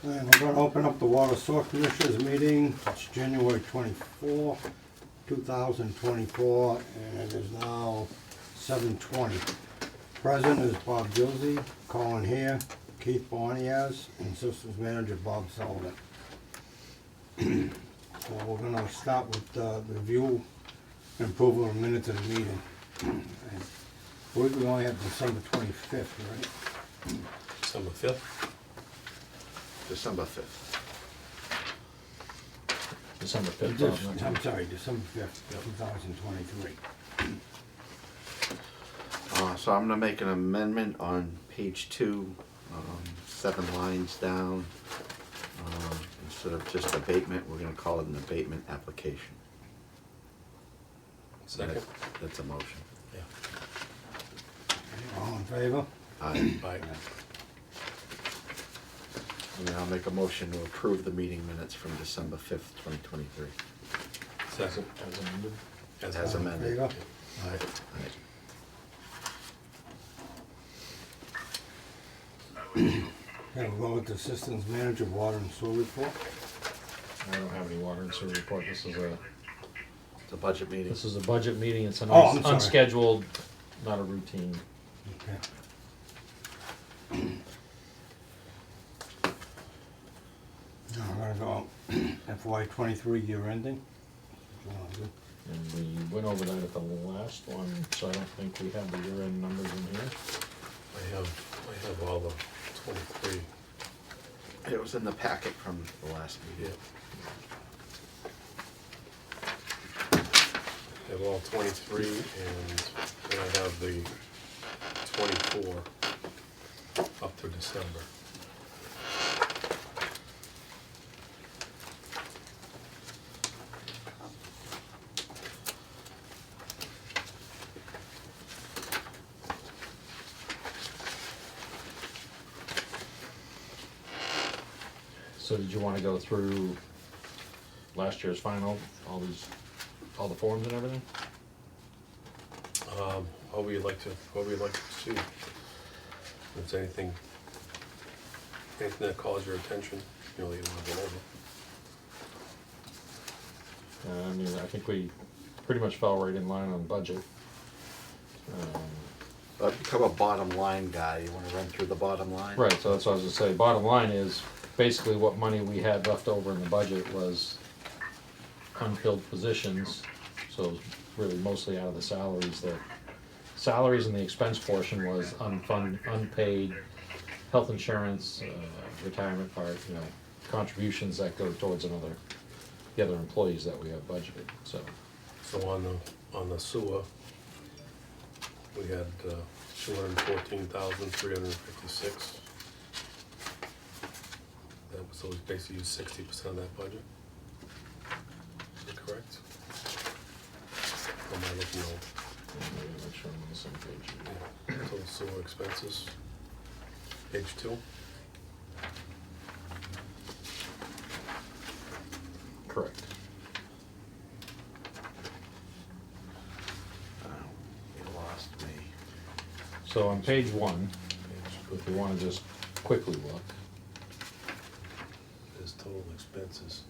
And we're gonna open up the Water Source Commissioners meeting. It's January 24, 2024, and it is now 7:20. Present is Bob Gilsey, Colin here, Keith Bonias, and Systems Manager Bob Sullivan. So we're gonna start with the review and approval of minutes of the meeting. And we only have December 25th, right? December 5th? December 5th. December 5th. I'm sorry, December 5th, 2023. So I'm gonna make an amendment on page 2, 7 lines down. Instead of just abatement, we're gonna call it an abatement application. Second? That's a motion. Yeah. All in favor? Aye. Aye. And then I'll make a motion to approve the meeting minutes from December 5th, 2023. Second? As amended. As All in amended. favor? Aye. Okay, we'll go with the Systems Manager Water and Sewer Report. I don't have any water and sewer report. This is a budget meeting. budget meeting. It's an Oh, I'm sorry. unscheduled, not a routine. Okay. Now we're gonna go FY23 year ending. And we went over that at the last one, so I don't think we have the year-end numbers in here. I have all the 23. It was in the packet from the last Yeah. meeting. I have all 23 and then I have the 24 up to December. So did you want to go through last year's final, all the forms and everything? What would you like to see? If there's anything that calls your attention, you know, that you want to go over. I mean, I think we pretty much fell right in line on budget. Become a bottom line guy. You wanna run through the bottom line? Right, so that's what I was gonna say. Bottom line is, basically what money we had left over in the budget was unfilled positions. So it was really mostly out of the salaries and the expense portion was unpaid health insurance, retirement part, contributions that go towards the other employees that we have budgeted, so. So on the sewer, we had 214,356. So we basically used 60% of that budget. Is that correct? Or am I looking old? Make sure I'm on the same page. Yeah. Total sewer expenses, page 2. Correct. You lost me. So on page 1, if you wanna just quickly look, There's total expenses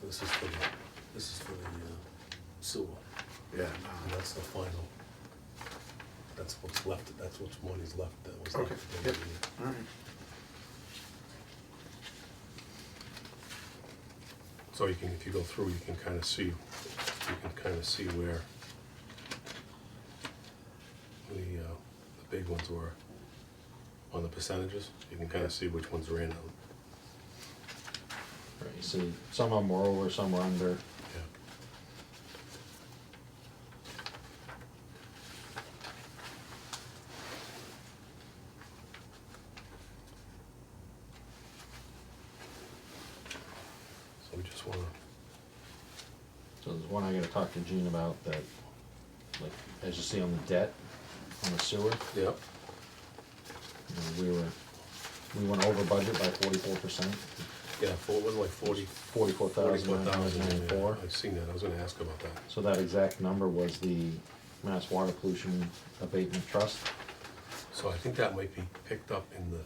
this is for the sewer. Yeah. And that's the final. That's what's left, that's what's money's left that was Okay, left. yep. All right. So you can, if you go through, you can kind of see where the big ones were on the percentages. You can kind of see which ones ran out. right, you see, some of them were over, some were under. Yeah. So we just want to. So there's one I gotta talk to Gene about that, like, as you see on the debt, on the sewer, Yep. we went over budget by 44%, Yeah, it was like 40. 44,994. I've seen that. I was going to ask about that. So that exact number was the Mass Water Pollution Abatement Trust. So I think that might be picked up in the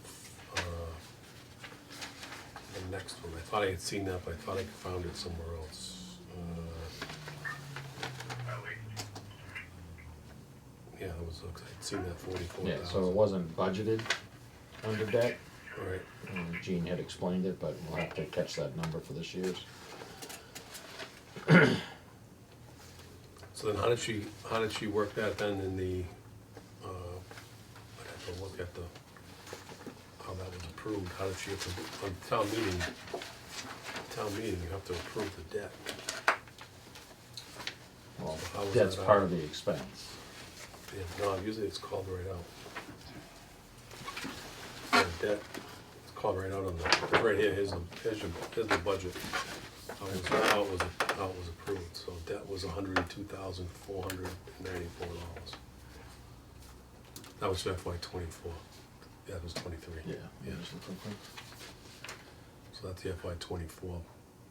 the next one. I thought I had seen that, but I thought I found it somewhere else. Yeah, it was, I'd seen that 44,000. Yeah, so it wasn't budgeted under debt, Right. and Gene had explained it, but we'll have to catch that number for this year's. So then how did she work that then in the, I'd have to look at how that was approved. How did she, on town meeting, you have to approve the debt. Well, How was debt's that part out? of the expense. Yeah, no, usually it's called right out. Yeah, debt, it's called right out on the, right here, here's the budget. How it was approved, so debt was $102,494. That was FY '24. Yeah, it was '23. Yeah. Yeah, so that's the FY '24.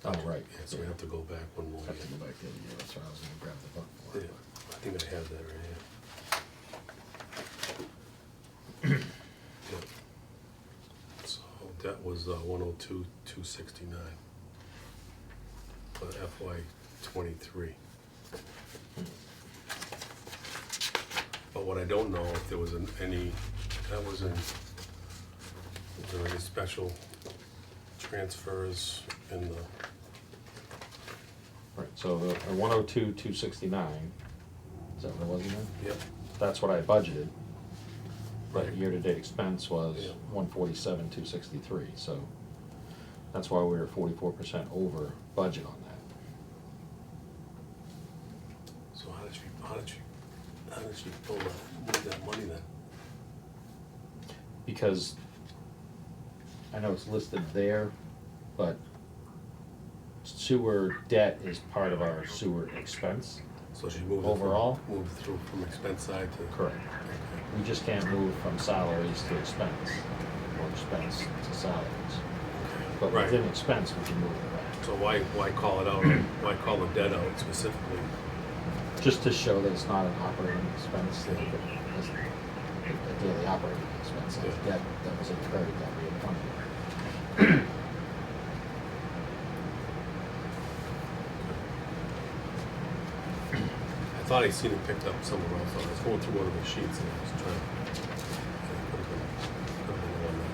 Oh, right. Yeah, so we have to go back one more Have to year. go back to the other year, that's why I was gonna grab the book for Yeah, it. I think I have that right here. Yeah. So that was 102,269 for FY '23. But what I don't know if there was any, was there any special transfers in the, Right, so the 102,269, is that what it was again? yep, That's what I budgeted. But Right. year-to-date expense was Yeah. 147,263, so that's why we were 44% over budget on that. so how did she pull that, move that money then? Because I know it's listed there, but sewer debt is part of our sewer expense. So she moved it Overall? moved through from expense side to. Correct. We just can't move from salaries to expense, or expense to salaries. But Right. within expense, we can move it around. So why call it out, why call the debt out specifically? Just to show that it's not an operating expense, that it's a daily operating expense, it's debt that was incurred that we had funded. I thought I seen it picked up somewhere else. I was going through one of the sheets and I was trying. It could have been the one that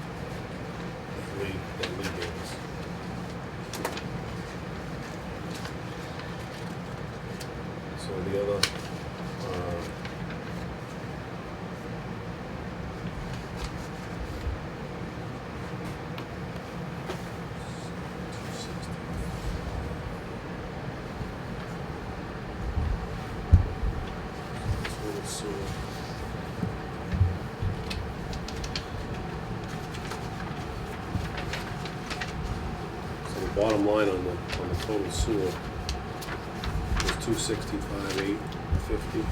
Lee gave us. So the other, total sewer. So the bottom line on the total sewer was 265,850.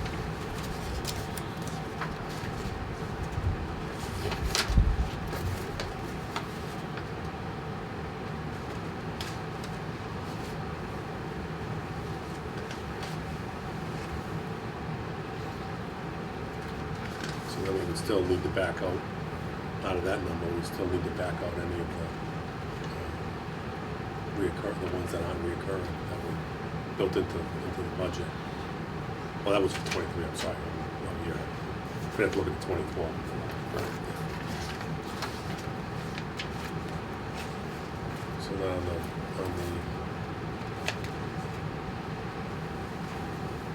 So then we would still need to back out of that number, we still need to back out any of the the ones that aren't reoccurring, that were built into the budget. Well, that was for '23, I'm sorry, I'm here. We have to look at the '24. So now on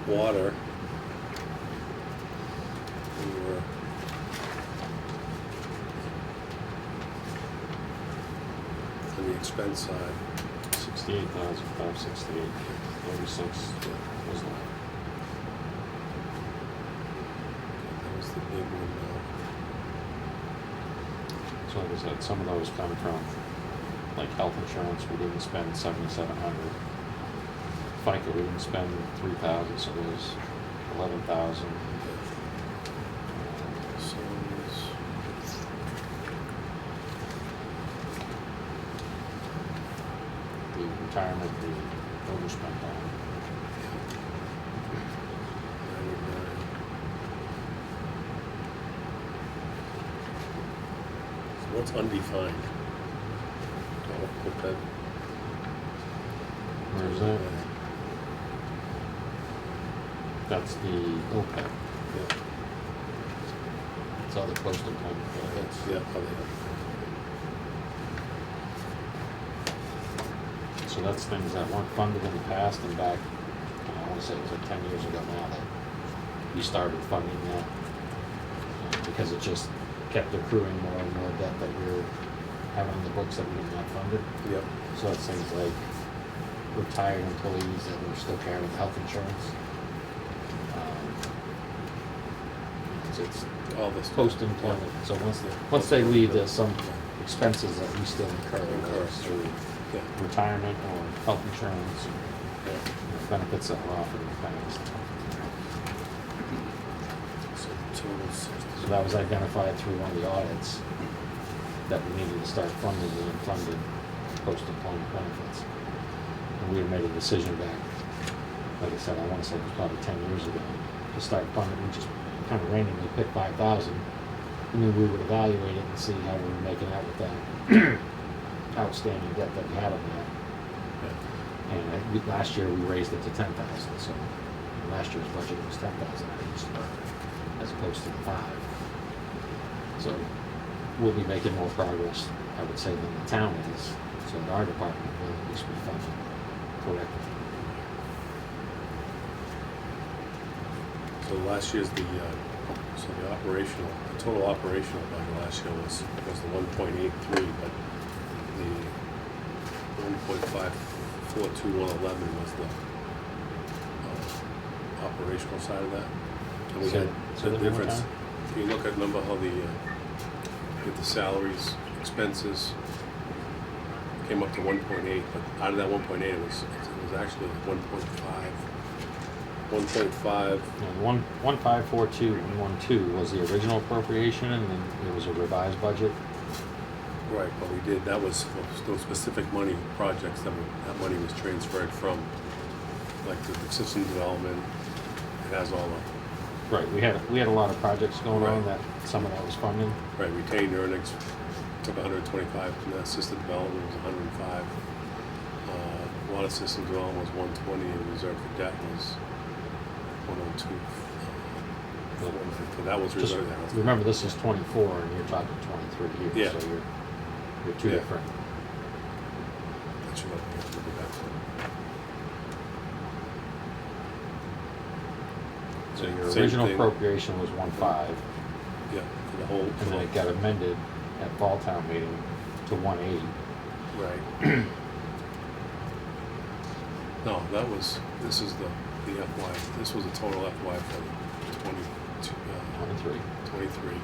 the water, we were on the expense side. 68,568, 36 was that. That was the big one So like I said, some of those come from, like health insurance, we didn't spend 7,700. FICA, we didn't spend 3,000, so there's 11,000. So The retirement, we overspent on. what's undefined? That, Where's that? That's the OPEB. yeah, It's other post-employment benefits. yeah, probably. So that's things that weren't funded in the past and back, I wanna say it was like 10 years ago now that we started funding that. Because it just kept accruing more and more debt that we were having in the books that we didn't have funded. Yep. So it's things like retired employees that were still carrying health insurance. It's All this. post-employment, so once they leave, there's some expenses that we still incur, Incur. whether it's through Yeah, retirement or health insurance, yeah. benefits that were offered in the past. So total 60. So that was identified through one of the audits, that we needed to start funding the unfunded post-employment benefits. And we had made a decision back, like I said, I wanna say it was probably 10 years ago, to start funding, we just kind of randomly picked 5,000, and then we would evaluate it and see how we were making out with that outstanding debt that we had on that. Yeah. And last year, we raised it to 10,000, so last year's budget was 10,000 at each department, as opposed to the 5. So we'll be making more progress, I would say, than the town is, so that our department will at least be funded correctly. So last year's the total operational budget last year was the 1.83, but the 1.542111 was the operational side of that. And we Say- had say the that one more difference. time? If you look at number how with the salaries, expenses came up to 1.8, but out of that 1.8, it was actually 1.5. 1.5. And 1542112 was the original appropriation, and then it was a revised budget. Right, but we did, that was for those specific money projects that money was transferred from, like the system development, it has all the, Right, we had a lot of projects going on Right. that some of that was funding. right, retained earnings, took 125, from that system development was 105. Water system development was 120, and reserve for debt was 102. So that was Just reserved. remember, this is 24, and you're talking 23 here, Yeah. so you're two Yeah. different. That should have been go back to. So your Same original thing. appropriation was 1.5, Yeah, for the whole. and then it got amended at fall town meeting to 1.8. Right. No, this is the FY, this was a total FY for 22, 23. 23.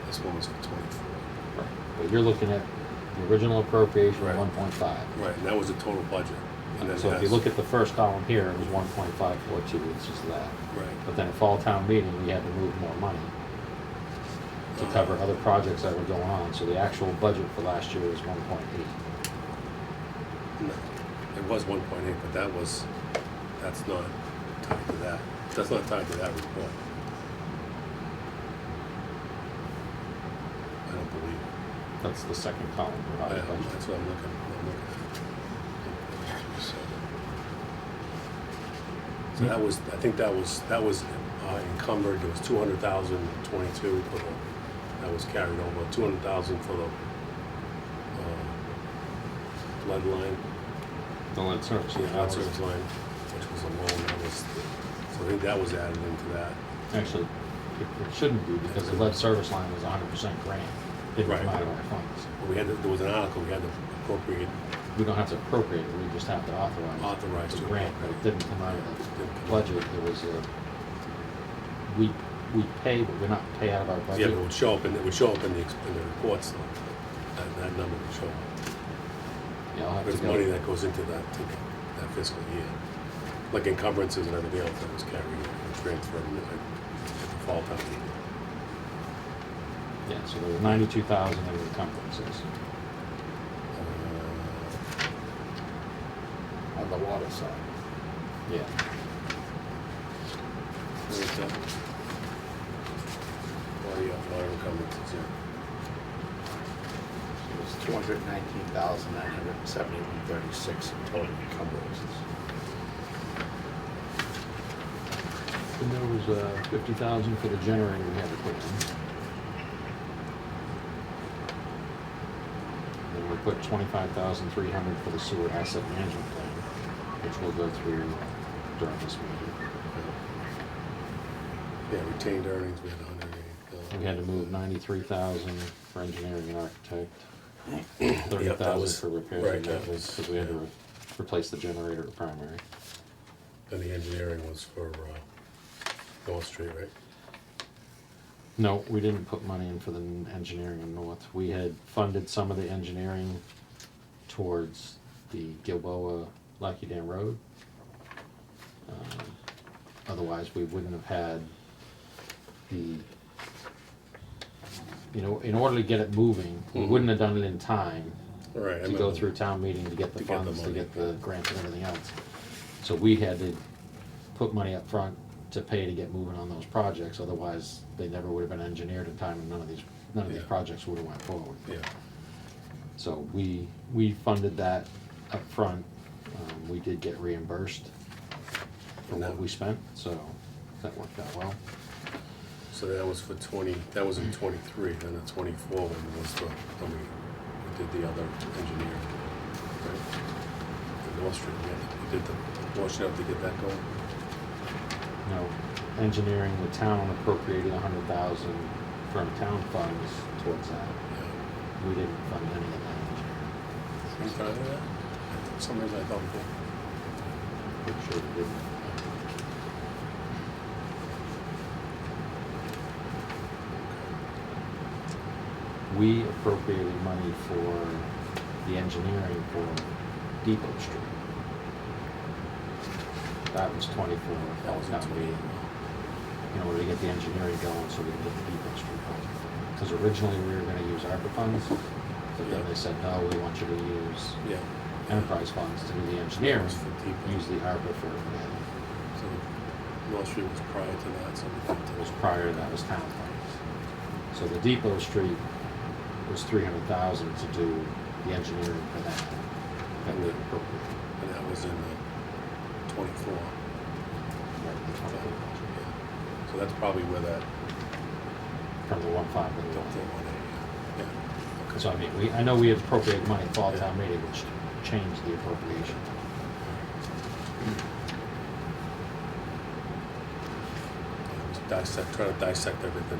This one was for 24. Right. But you're looking at the original appropriation Right. 1.5. Right, and that was the total budget. And then So it if you has- look at the first column here, it was 1.542, it's just that. Right. But then at fall town meeting, we had to move more money to cover other projects that were going on, so the actual budget for last year was 1.8. No, it was 1.8, but that's not tied to that. That's not tied to that report. I don't believe. That's the second column, revised budget. That's what I'm looking at. So that was, I think that was encumbered, there was 200,022 for the, that was carried over, 200,000 for the lead line, The lead service. the lead service line, which was a loan, that was, so I think that was added into that. Actually, it shouldn't be, because the lead service line was 100% grant. It didn't Right. come out of our funds. But there was an article, we had to appropriate, We don't have to appropriate it, we just have to authorize to the grant, but it didn't come out of the Didn't come out. budget. There was we pay, but we're not pay out of our yeah, budget. but it would show up in the reports though. That number would show up. Yeah, I'll have to There's go. money that goes into that fiscal year, like encumbrances and everything else that was carried and transferred in the fall time. Yeah, so there was 92,000 in encumbrances. On the water side. Yeah. Where's that? Water encumbrances, yeah. So it was $219,971.36 in total encumbrances. And there was, 50,000 for the generator we had to put in. And we put 25,300 for the sewer asset management plan, which we'll go through during this meeting. Yeah, retained earnings, we had 180. We had to move 93,000 for engineering and architect, Yep, that 30,000 was- for repairs right, and that maintenance, was- because we had to yeah. replace the generator at primary. And the engineering was for North Street, right? No, we didn't put money in for the engineering in North. We had funded some of the engineering towards the Gilboa Lucky Dam Road. Otherwise, we wouldn't have had the, in order to get it moving, we Mhm. wouldn't have done it in time Right. I to go remember. through town meeting to get the To get the funds, to money, get the yeah. grants and everything else. So we had to put money up front to pay to get moving on those projects, otherwise they never would have been engineered in time and none of these Yeah. projects would have went forward. Yeah, So we funded that up front. We did get reimbursed for what we spent, so that worked out well. so that was for 20, that was in 23, then the 24 one was the, when we did the other engineering, right? The North Street, we did the washout to get that going? No, engineering, the town appropriated 100,000 from town funds towards that. Yeah. We didn't fund any of that engineering. Any kind of that? For some reason I thought we did. Pretty sure we didn't. We appropriated money for the engineering for Depot Street. That was 24, That was in town 20. meeting, in order to get the engineering going so we could get the Depot Street project. Because originally we were gonna use ARPA funds, but then Yeah. they said, no, we want you to use Yeah. enterprise funds to do the That engineering, was for Depot. use the ARPA for everything. So North Street was prior to that, so we did It was prior to that was town funds. So the Depot Street was 300,000 to do the engineering for that, that we appropriated. And that was in the 24. Right, the 24 budget. Yeah. So that's probably where that From the 1.5 to the dumped in 1. 180. Yeah. Okay. So I mean, I know we had appropriated money at fall Yeah. town meeting, which changed the appropriation. Trying to dissect everything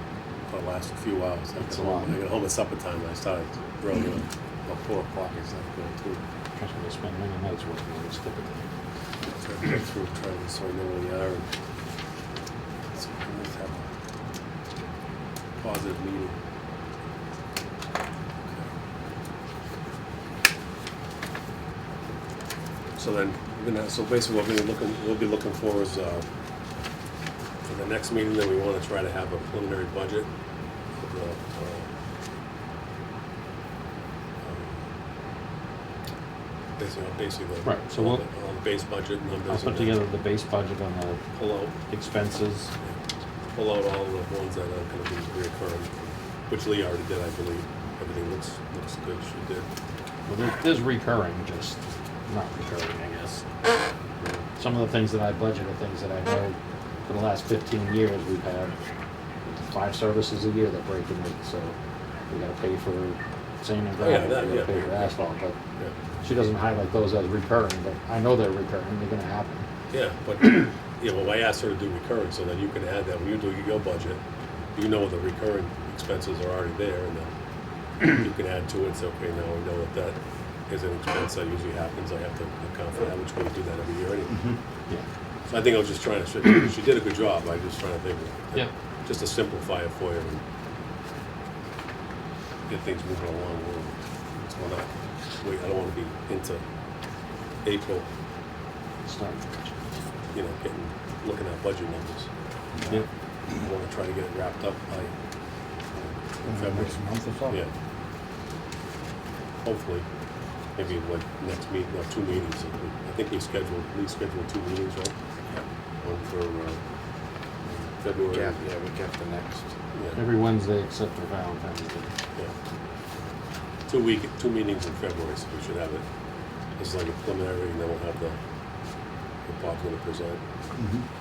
for the last few hours. It's a lot. I got home at supper time and I started really about 4 o'clock. I started going through. Trust me, I spend many nights working on this typically. Trying to get through, trying to so I know where we are. And so let's have a positive meeting. So then, so basically what we'll be looking for is, for the next meeting, then we want to try to have a preliminary budget of the, basically the. Right, so all we'll- all the base budget numbers. I'll put and then together the base budget on the Pull out, expenses. pull out all the ones that are gonna be reoccurring, which Lee already did, I believe. Everything looks good, she did. Well, there's recurring, just not recurring, I guess. Some of the things that I budget are things that I know for the last 15 years, we've had 5 services a year that break in it, so we gotta pay for sand and Oh, yeah, gravel, that- we gotta yeah, pay for yeah. asphalt, but Yeah, she doesn't highlight those as recurring, but I know they're recurring, they're gonna happen. yeah, but, yeah, well, I asked her to do recurring, so then you can add that, when you do your budget, you know the recurring expenses are already there, and then you can add to it, and say, okay, now we know that is an expense that usually happens, I have to account for that, which we do that every year anyway. Yeah. So I think I was just trying to, she did a good job, I was just trying to think, Yeah. just to simplify it for you and get things moving along a little. So we're not, I don't wanna be into April, Start the budget. looking at budget numbers. Yep. I wanna try to get it wrapped up by February. Next month or so? Yeah. Hopefully, maybe like next meeting, or 2 meetings. I think we scheduled 2 meetings, right? One for February. Yeah, we got the next. Yeah. Every Wednesday except for Valentine's Day. Yeah. 2 meetings in February, so we should have it. This is like a preliminary, and then we'll have what Bob's gonna present,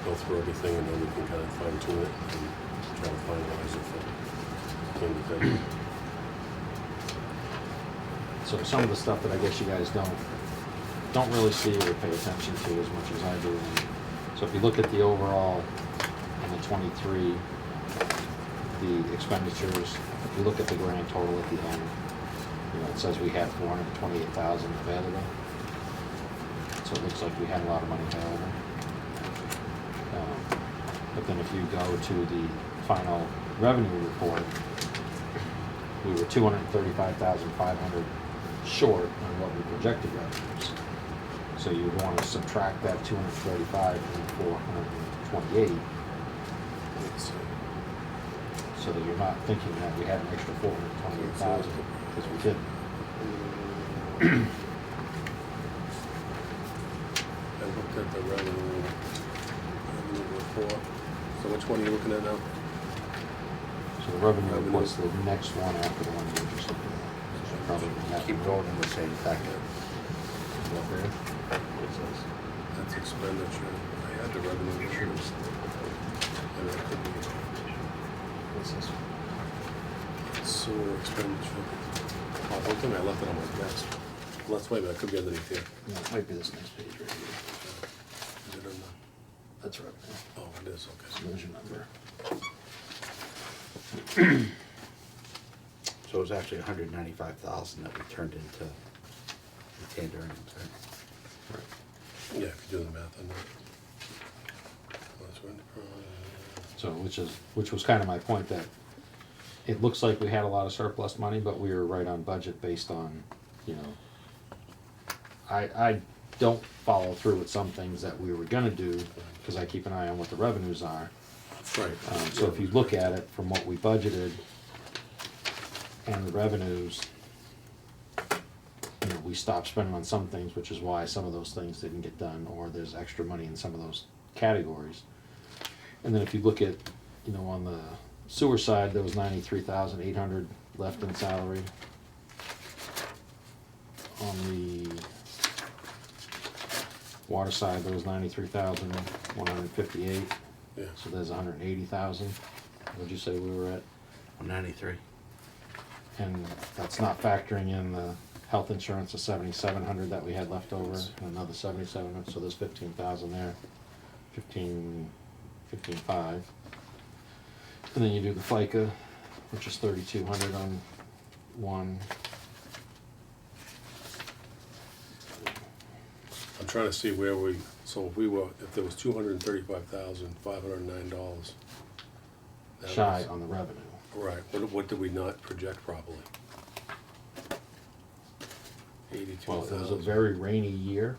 go through everything, and then we can kind of fine tune it and try to finalize it for February. So some of the stuff that I guess you guys don't really see or pay attention to as much as I do. So if you look at the overall on the 23, the expenditures, if you look at the grand total at the end, you know, it says we had 428,000 available. So it looks like we had a lot of money available. But then if you go to the final revenue report, we were 235,500 short on what we projected revenues. So you would want to subtract that 235 from 428, so that you're not thinking that we had an extra 428,000, because we didn't. I looked at the revenue report. So which one are you looking at now? So the revenue report's the next one after the one you were just looking at. So should probably be that Keep one. going in the same packet. Up there. It says. That's expenditure. I had the revenue issues. And that could be What's this? sewer expenditure. Oh, don't tell me I left it on my desk. Well, let's wait a minute, it could be underneath here. No, it might be this next page right here. Is it in the, That's revenue. oh, it is, okay. So there's your number. So it was actually 195,000 that we turned into retained earnings, right? Right. Yeah, if you do the math on that. That's right. So, which was kind of my point, that it looks like we had a lot of surplus money, but we were right on budget based on, you know, I don't follow through with some things that we were gonna do, because I keep an eye on what the revenues are. Right. So if you look at it from what we budgeted and the revenues, you know, we stopped spending on some things, which is why some of those things didn't get done, or there's extra money in some of those categories. And then if you look at, you know, on the sewer side, there was 93,800 left in salary. On the water side, there was 93,158. Yeah. So there's 180,000. What'd you say we were at? 193. And that's not factoring in the health insurance of 7,700 that we had left over, and another 7,700. So there's 15,000 there. 15,500. And then you do the FICA, which is 3,200 on one. I'm trying to see where we, so if there was $235,509. that Shy was- on the revenue. Right, what did we not project properly? 82,000. Well, it was a very rainy year.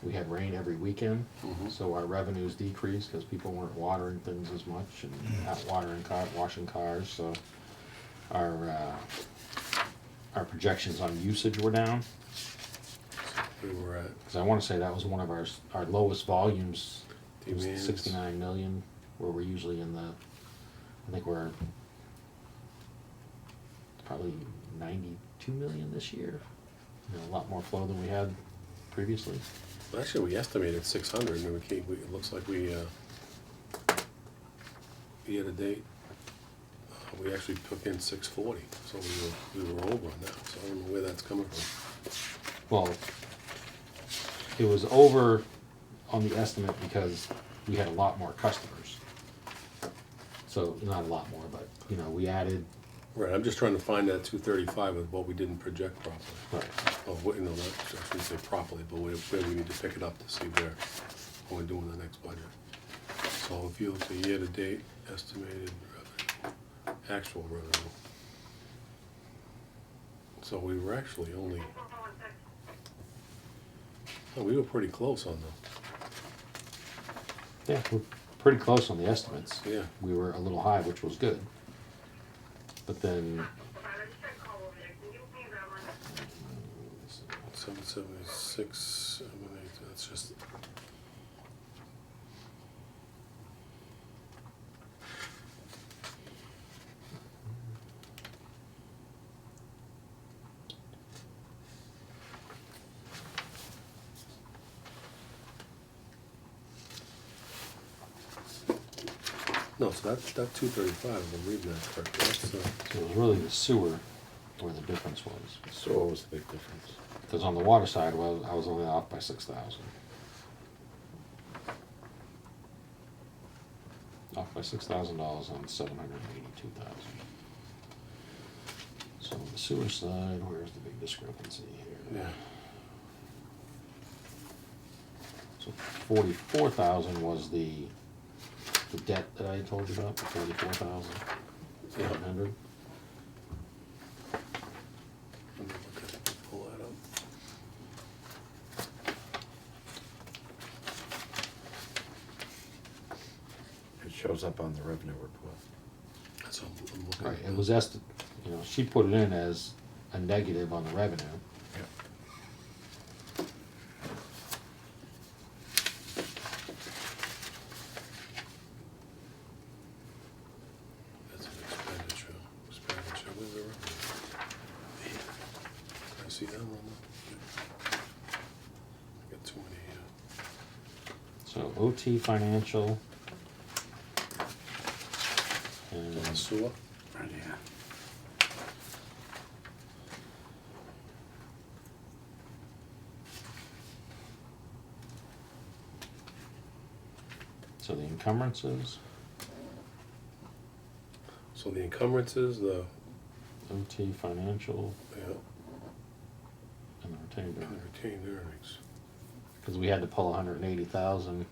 We had rain every weekend, Mhm. so our revenues decreased because people weren't watering things as much and not watering washing cars. So our projections on usage were down. We were at Because I want to say that was one of our lowest volumes. It was demands. 69 million, where we're usually in the, I think we're probably 92 million this year. You know, a lot more flow than we had previously. Actually, we estimated 600, and it looks like we, year to date, we actually took in 640, so we were over on that, so I don't know where that's coming from. Well, it was over on the estimate because we had a lot more customers. So, not a lot more, but, you know, we added, Right, I'm just trying to find that 235 with what we didn't project properly. right, Oh, I shouldn't say properly, but where we need to pick it up to see what we're doing the next budget. So if you look at year-to-date estimated revenue, actual revenue. So we were actually only, oh, we were pretty close on yeah, we're pretty close on the estimates. Yeah. We were a little high, which was good. But then, 776, 78, that's just. No, so that 235, if I'm reading that correctly, that's, So it was really the sewer where the difference was. So what was the big difference? Because on the water side, well, I was only off by 6,000. Off by $6,000 on 782,000. So on the sewer side, where's the big discrepancy here? yeah. So 44,000 was the debt that I told you about, the 44,700. Let me look at it, pull that up. It shows up on the revenue report. That's what I'm looking Right, at. it was she put it in as a negative on the revenue. That's an expenditure, where's the revenue? Can I see that one? I got too many here. So OT financial. On And sewer? Right here. so the encumbrances, So the encumbrances, the, OT financial, yeah, and the retained and earnings. the retained earnings. Because we had to pull 180,000.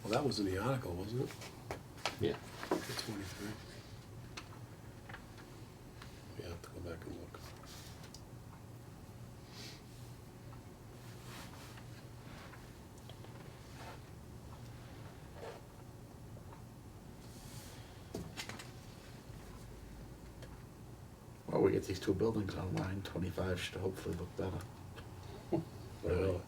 Well, that was in the article, wasn't it? Yeah. The 23. Yeah, I have to go back and look. Well, we get these two buildings online, 25 should hopefully look better. Really?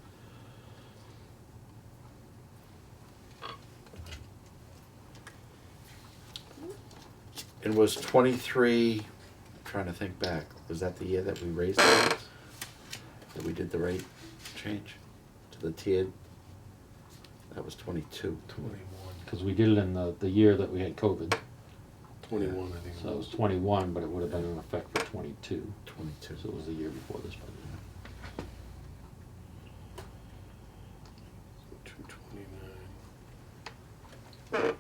It was 23, trying to think back, was that the year that we raised the rates? That we did the rate change to the tiered? That was 22. 21. Because we did it in the year that we had COVID. 21, I think So it it was was. 21, but it would have been in effect for 22. 22. So it was the year before this budget. 229.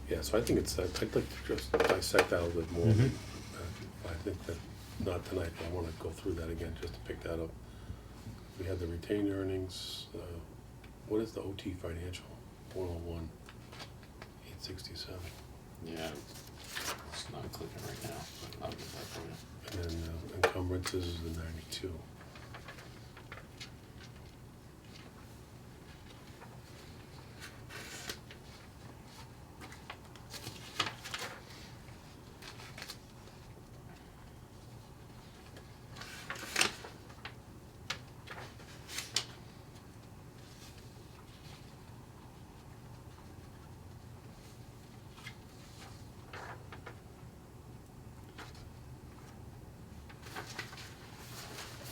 Yeah, so I think it's, I'd like to just dissect that a little bit more. Mhm. I think that, not tonight, but I want to go through that again, just to pick that up. We had the retained earnings, what is the OT financial? 101, 867. Yeah. It's not clicking right now, but I'll get that for you. And then encumbrances is the 92.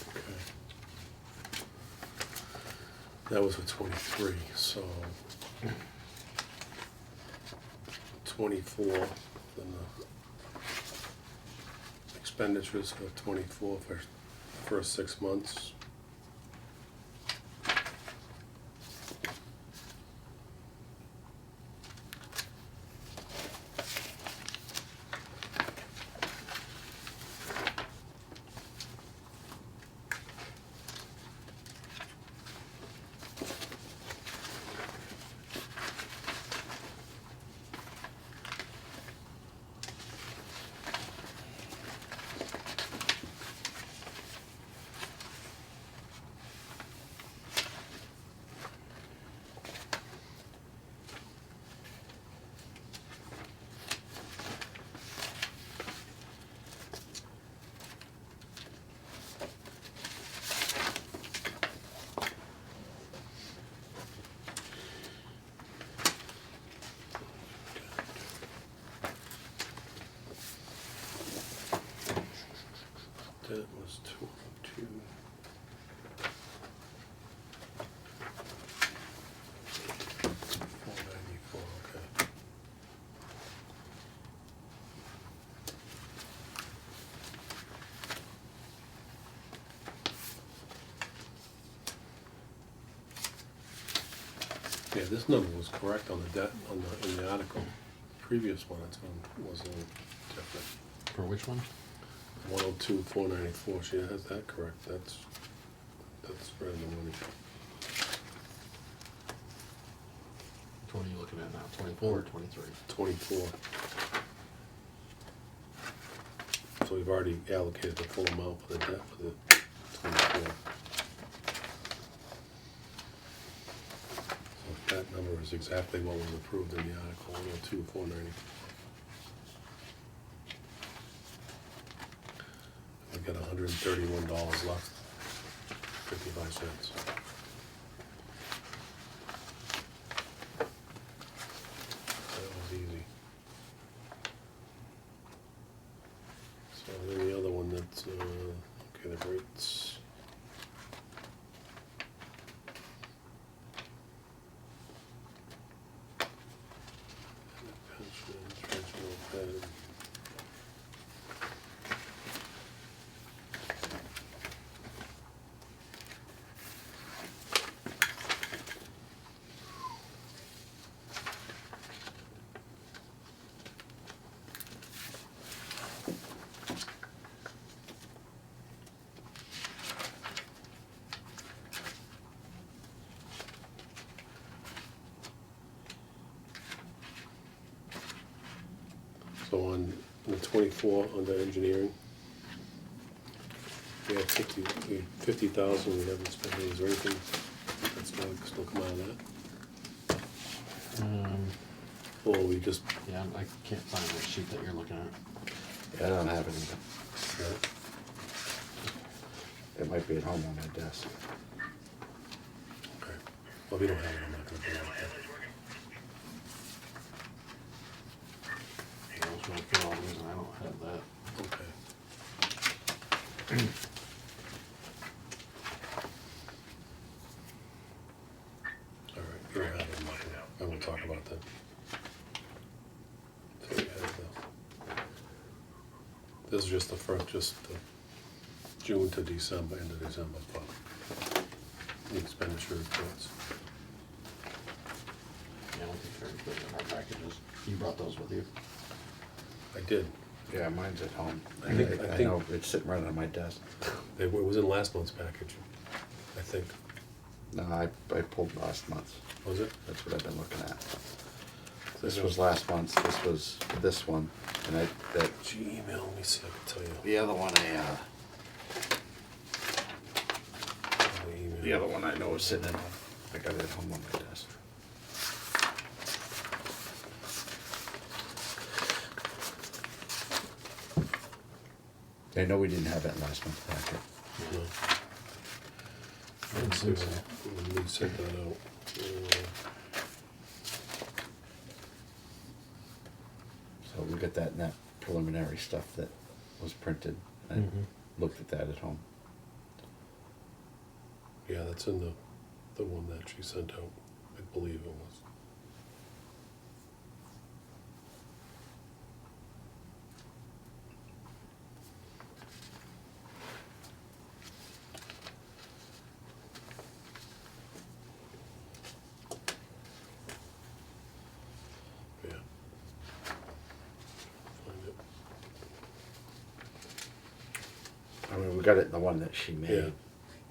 Okay. That was for 23, so 24, then the expenditures for 24 for first 6 months. this number was correct on the debt, in the article. Previous one, that's one was a little different. For which one? 102,494, she has that correct, that's right in the money. Which one are you looking at now, 24 or 23? 24. So we've already allocated the full amount for the debt for the 24. So that number is exactly what was approved in the article, 102,494. We've got $131 left, 55 cents. That was easy. So then the other one that's, okay, the rates. Pension, traditional fed. So on the 24, under engineering, we have 50,000 we haven't spent. Is there anything that's going to still come out of that? Or we just, Yeah, I can't find the sheet that you're looking at. Yeah, I don't have it either. uh, It might be at home on my desk. okay, well, we don't have it, I'm not gonna do it. I was going through all these and I don't have that. Okay. All right, you don't have it, I won't talk about that. So we have this is just the first, just the June to December, end of December, but the expenditure reports. Yeah, I don't think they're included in our packages. You brought those with you? I did. Yeah, mine's at home. I think- I I think- know, it's sitting right on my desk. It was in last month's package, I think. No, I pulled last month. Was it? That's what I've been looking at. This was last month's, this was this one, and that, She emailed, let me see, I can tell you. the other one, The email. I know is sitting in, I got it at home on my desk. I know we didn't have that in last month's packet. No. I didn't think so. When we sent that out. So we got that preliminary stuff that was printed. I Mhm. looked at that at home. Yeah, that's in the one that she sent out, I believe it was. Yeah. Find it. I mean, we got it in the one that she made, Yeah.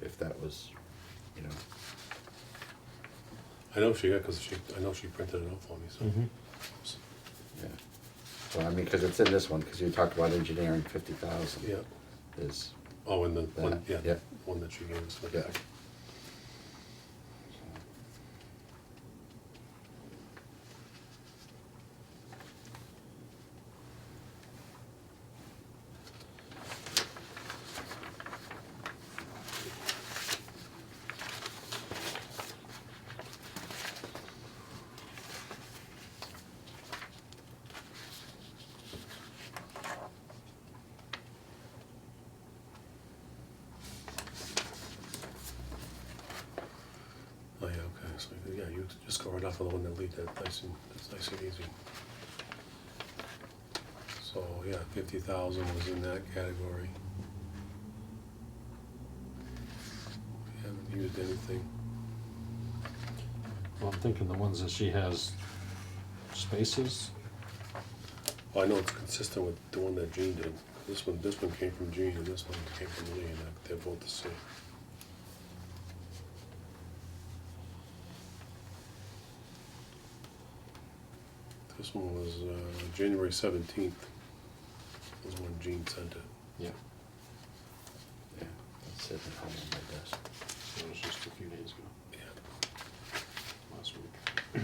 if that was, you know. I know she got, I know she printed it out for me, so. Mhm. Yeah. So I mean, because it's in this one, because you talked about engineering 50,000. Yeah, Is, oh, and the one, That, yeah, yeah. one that she gave us. yeah. Oh, yeah, okay, so, yeah, you just go right off of the one that lead, that's nice and easy. So, yeah, 50,000 was in that category. We haven't used anything. Well, I'm thinking the ones that she has spaces. Well, I know it's consistent with the one that Gene did. This one came from Gene, and this one came from Lee, and they're both the same. This one was January 17th, was when Gene sent it. Yeah. Yeah, that's sitting at home on my desk. So it was just a few days ago, Yeah. last week.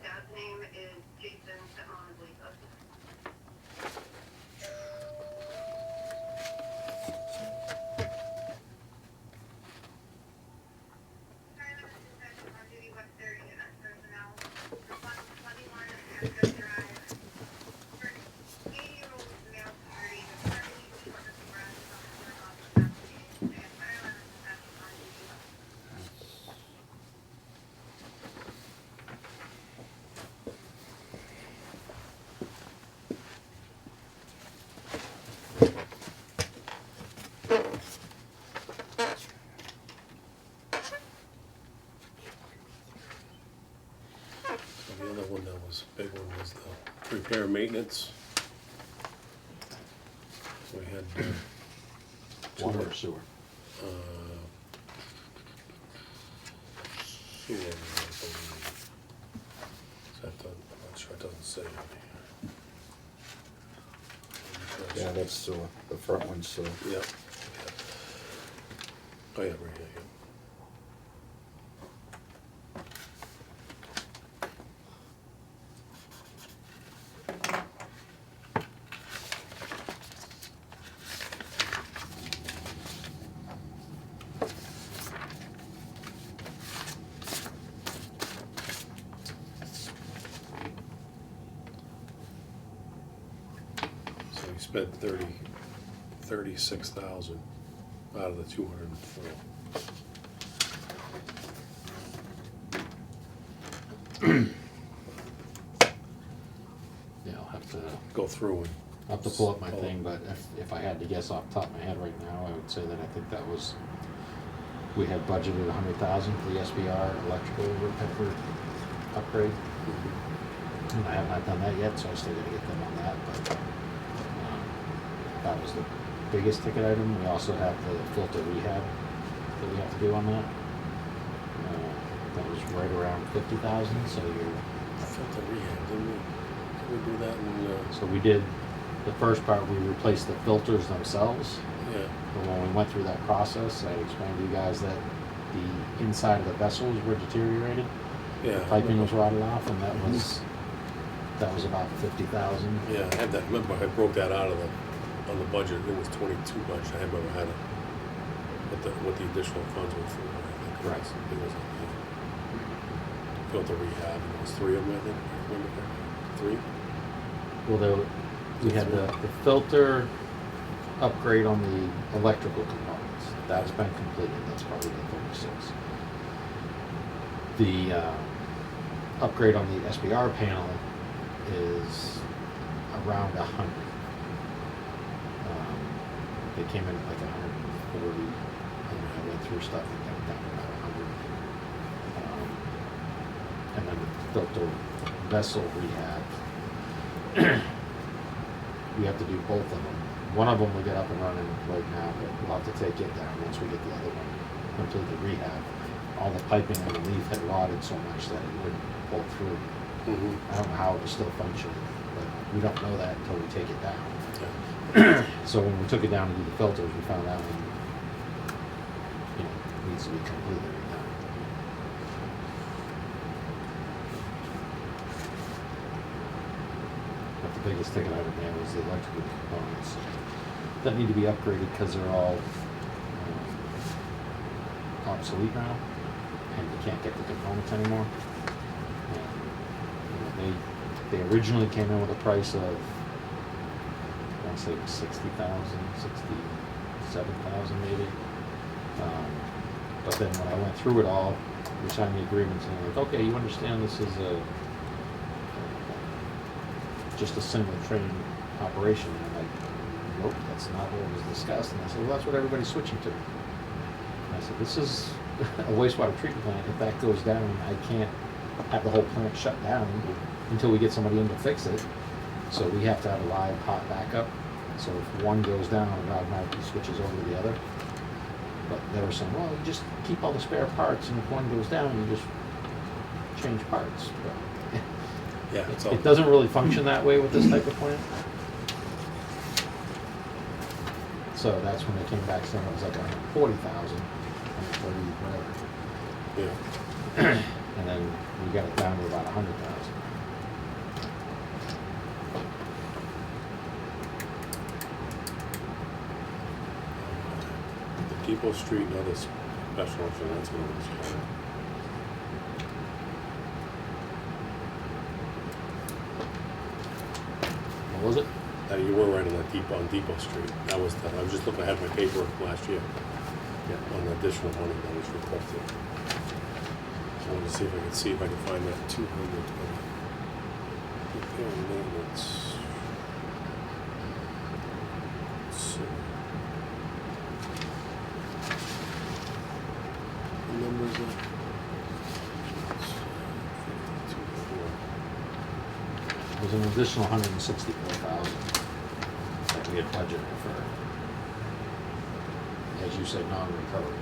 Dad's name is Jason Lisa. On duty West 30 as personnel. Response 21 Address Drive. 80-year-old male security is currently short of arrest on the office application and fire alarm dispatch on duty. So the other one that was, big one was the repair and maintenance. We had, Water or sewer? uh, sewer, I believe. Is that the, I'm not sure, it doesn't say on here. Yeah, that's sewer, the front one's sewer. Yeah. Yeah. Oh, yeah, right here, yeah. So we spent 36,000 out of the 204. Yeah, I'll have to, Go through and, I'll have to pull up my thing, but if I had to guess off the top of my head right now, I would say that I think that was, we had budgeted 100,000 for the SBR electrical repair upgrade. And I have not done that yet, so I still gotta get them on that, but, that was the biggest ticket item. We also have the filter rehab that we have to do on that. That was right around 50,000, so you're, I felt the rehab, didn't we? Did we do that in, so we did, the first part, we replaced the filters themselves. yeah, But when we went through that process, I explained to you guys that the inside of the vessels were deteriorated. yeah. The piping was rotted off, and that was about 50,000. Yeah, I had that, remember, I broke that out of on the budget, it was 22 budget, I remember how to, what the additional funds were for, I think. Right. It was, filter rehab, and it was 3 of them, I think, if I remember correctly. 3? Well, we had the filter upgrade on the electrical components. That's been completed. That's probably the 36. The upgrade on the SBR panel is around 100. They came in at like 140, and I went through stuff and got down to about 100. And then the filter vessel rehab. We have to do both of them. One of them we get up and running right now, but we'll have to take it down once we get the other one completely rehab. All the piping underneath had rotted so much that it wouldn't pull through. Mm-hmm. I don't know how it was still functioning, but we don't know that until we take it down. Yeah. So when we took it down to do the filters, we found out it needs to be completely redone. But the biggest ticket item there was the electrical components that need to be upgraded because they're all obsolete now, and you can't get the components anymore. And, you know, they originally came in with a price of, I want to say it was 60,000, 67,000 maybe. But then when I went through it all, we signed the agreements and they're like, okay, you understand this is just a single train operation. And I'm like, nope, that's not what was discussed. And I said, well, that's what everybody's switching to. And I said, this is a wastewater treatment plant. If that goes down, I can't have the whole plant shut down until we get somebody in to fix it. So we have to have a live hot backup. So if one goes down, it automatically switches over to the other. But they were saying, well, you just keep all the spare parts, and if one goes down, you just change parts. But Yeah, it's all. it doesn't really function that way with this type of plant. So that's when they came back saying it was like 140,000, 140, whatever. Yeah. And then we got it down to about 100,000. The Depot Street and other special that's what it was. What was it? You were right on that Depot Street. That was I was just looking, I had my paperwork last year on the additional money that was requested. I wanted to see if I could find that 200. Repair and maintenance. Let's see. The numbers are. It was an additional 164,000 that we had budgeted for, as you said, non-recovery.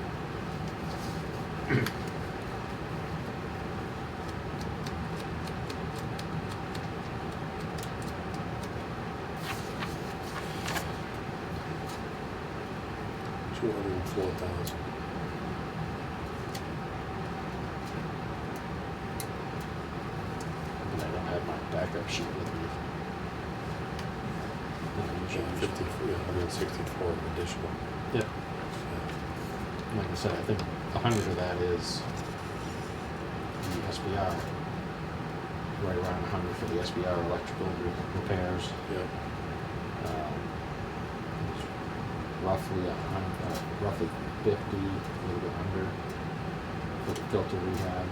$204,000. And I don't have my backup sheet with me. Yeah, 164 additional. Yep. Like I said, I think 100 of that is the SBR. Right around 100 for the SBR electrical repairs. Yeah. Roughly 100, roughly 50, a little bit under for the filter rehab.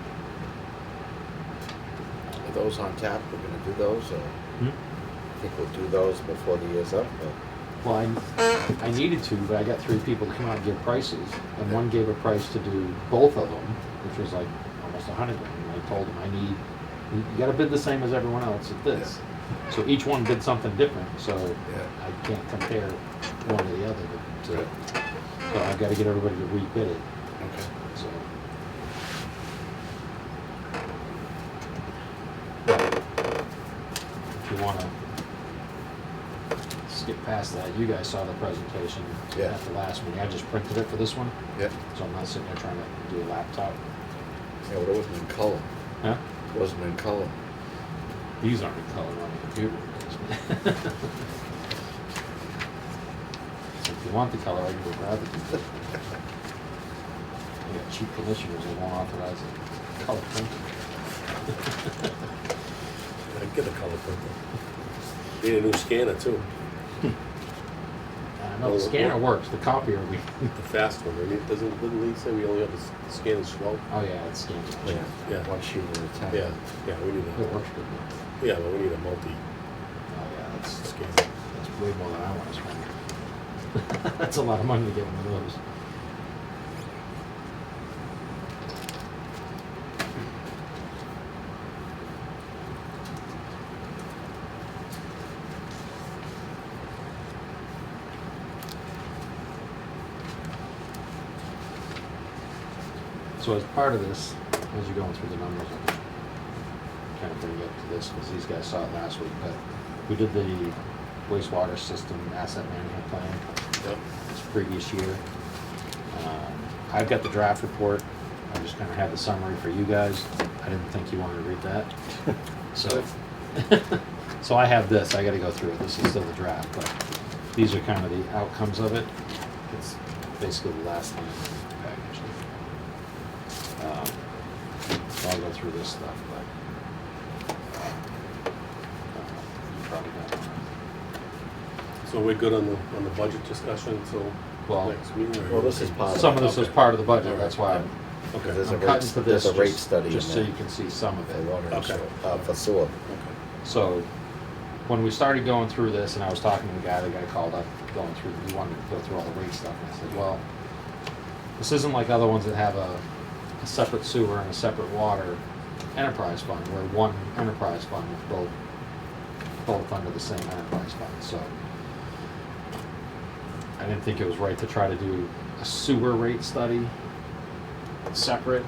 Are those on tap? We're gonna do those, or I think we'll do those before the year's up, but. Well, I needed to, but I got 3 people to come out and give prices, and one gave a price to do both of them, which was like almost 100 grand. And I told him, you gotta bid the same as everyone else at this. So each one did something different, so Yeah. I can't compare one to the other. So I've got to get everybody to rebid it. Okay. So. If you want to skip past that, you guys saw the presentation Yeah. at the last meeting. I just printed it for this one, Yeah. so I'm not sitting there trying to do a laptop. Yeah, but it wasn't in color. Huh? It wasn't in color. These aren't in color on the computer. So if you want the color, I can go grab it. You got cheap commissioners that won't authorize a color printer. I'd get a color printer. Need a new scanner too. No, the scanner works, the copier, The fast one. Didn't Lee say we only have the scanner slow? oh yeah, it scans. Yeah. One sheet at a time. Yeah, we need It a, works good. though. yeah, but we need a multi Oh yeah, that's scanner. way more than I want to spend. That's a lot of money to get one of those. So as part of this, as you're going through the numbers, I'm kind of bring you up to this because these guys saw it last week, but we did the wastewater system asset management plan Yep. this previous year. I've got the draft report. I just kind of had the summary for you guys. I didn't think you wanted to read that. So So I have this, I gotta go through it, this is still the draft, but these are kind of the outcomes of it. It's basically the last thing in the package. So I'll go through this stuff, but, you probably don't wanna. So we're good on the budget discussion until Well, next meeting? or- Well, this is part some of this is Okay. part of the budget, that's why I'm Okay, There's a I'm rate- cutting to there's this a rate just, study just in so there. you can see some of For it. water and Okay. sewer, for sewer. okay. So, when we started going through this, and I was talking to the guy called up, going through, he wanted to go through all the rate stuff, and I said, well, this isn't like other ones that have a separate sewer and a separate water enterprise fund. We're one enterprise fund with both under the same enterprise fund, so. I didn't think it was right to try to do a sewer rate study separate.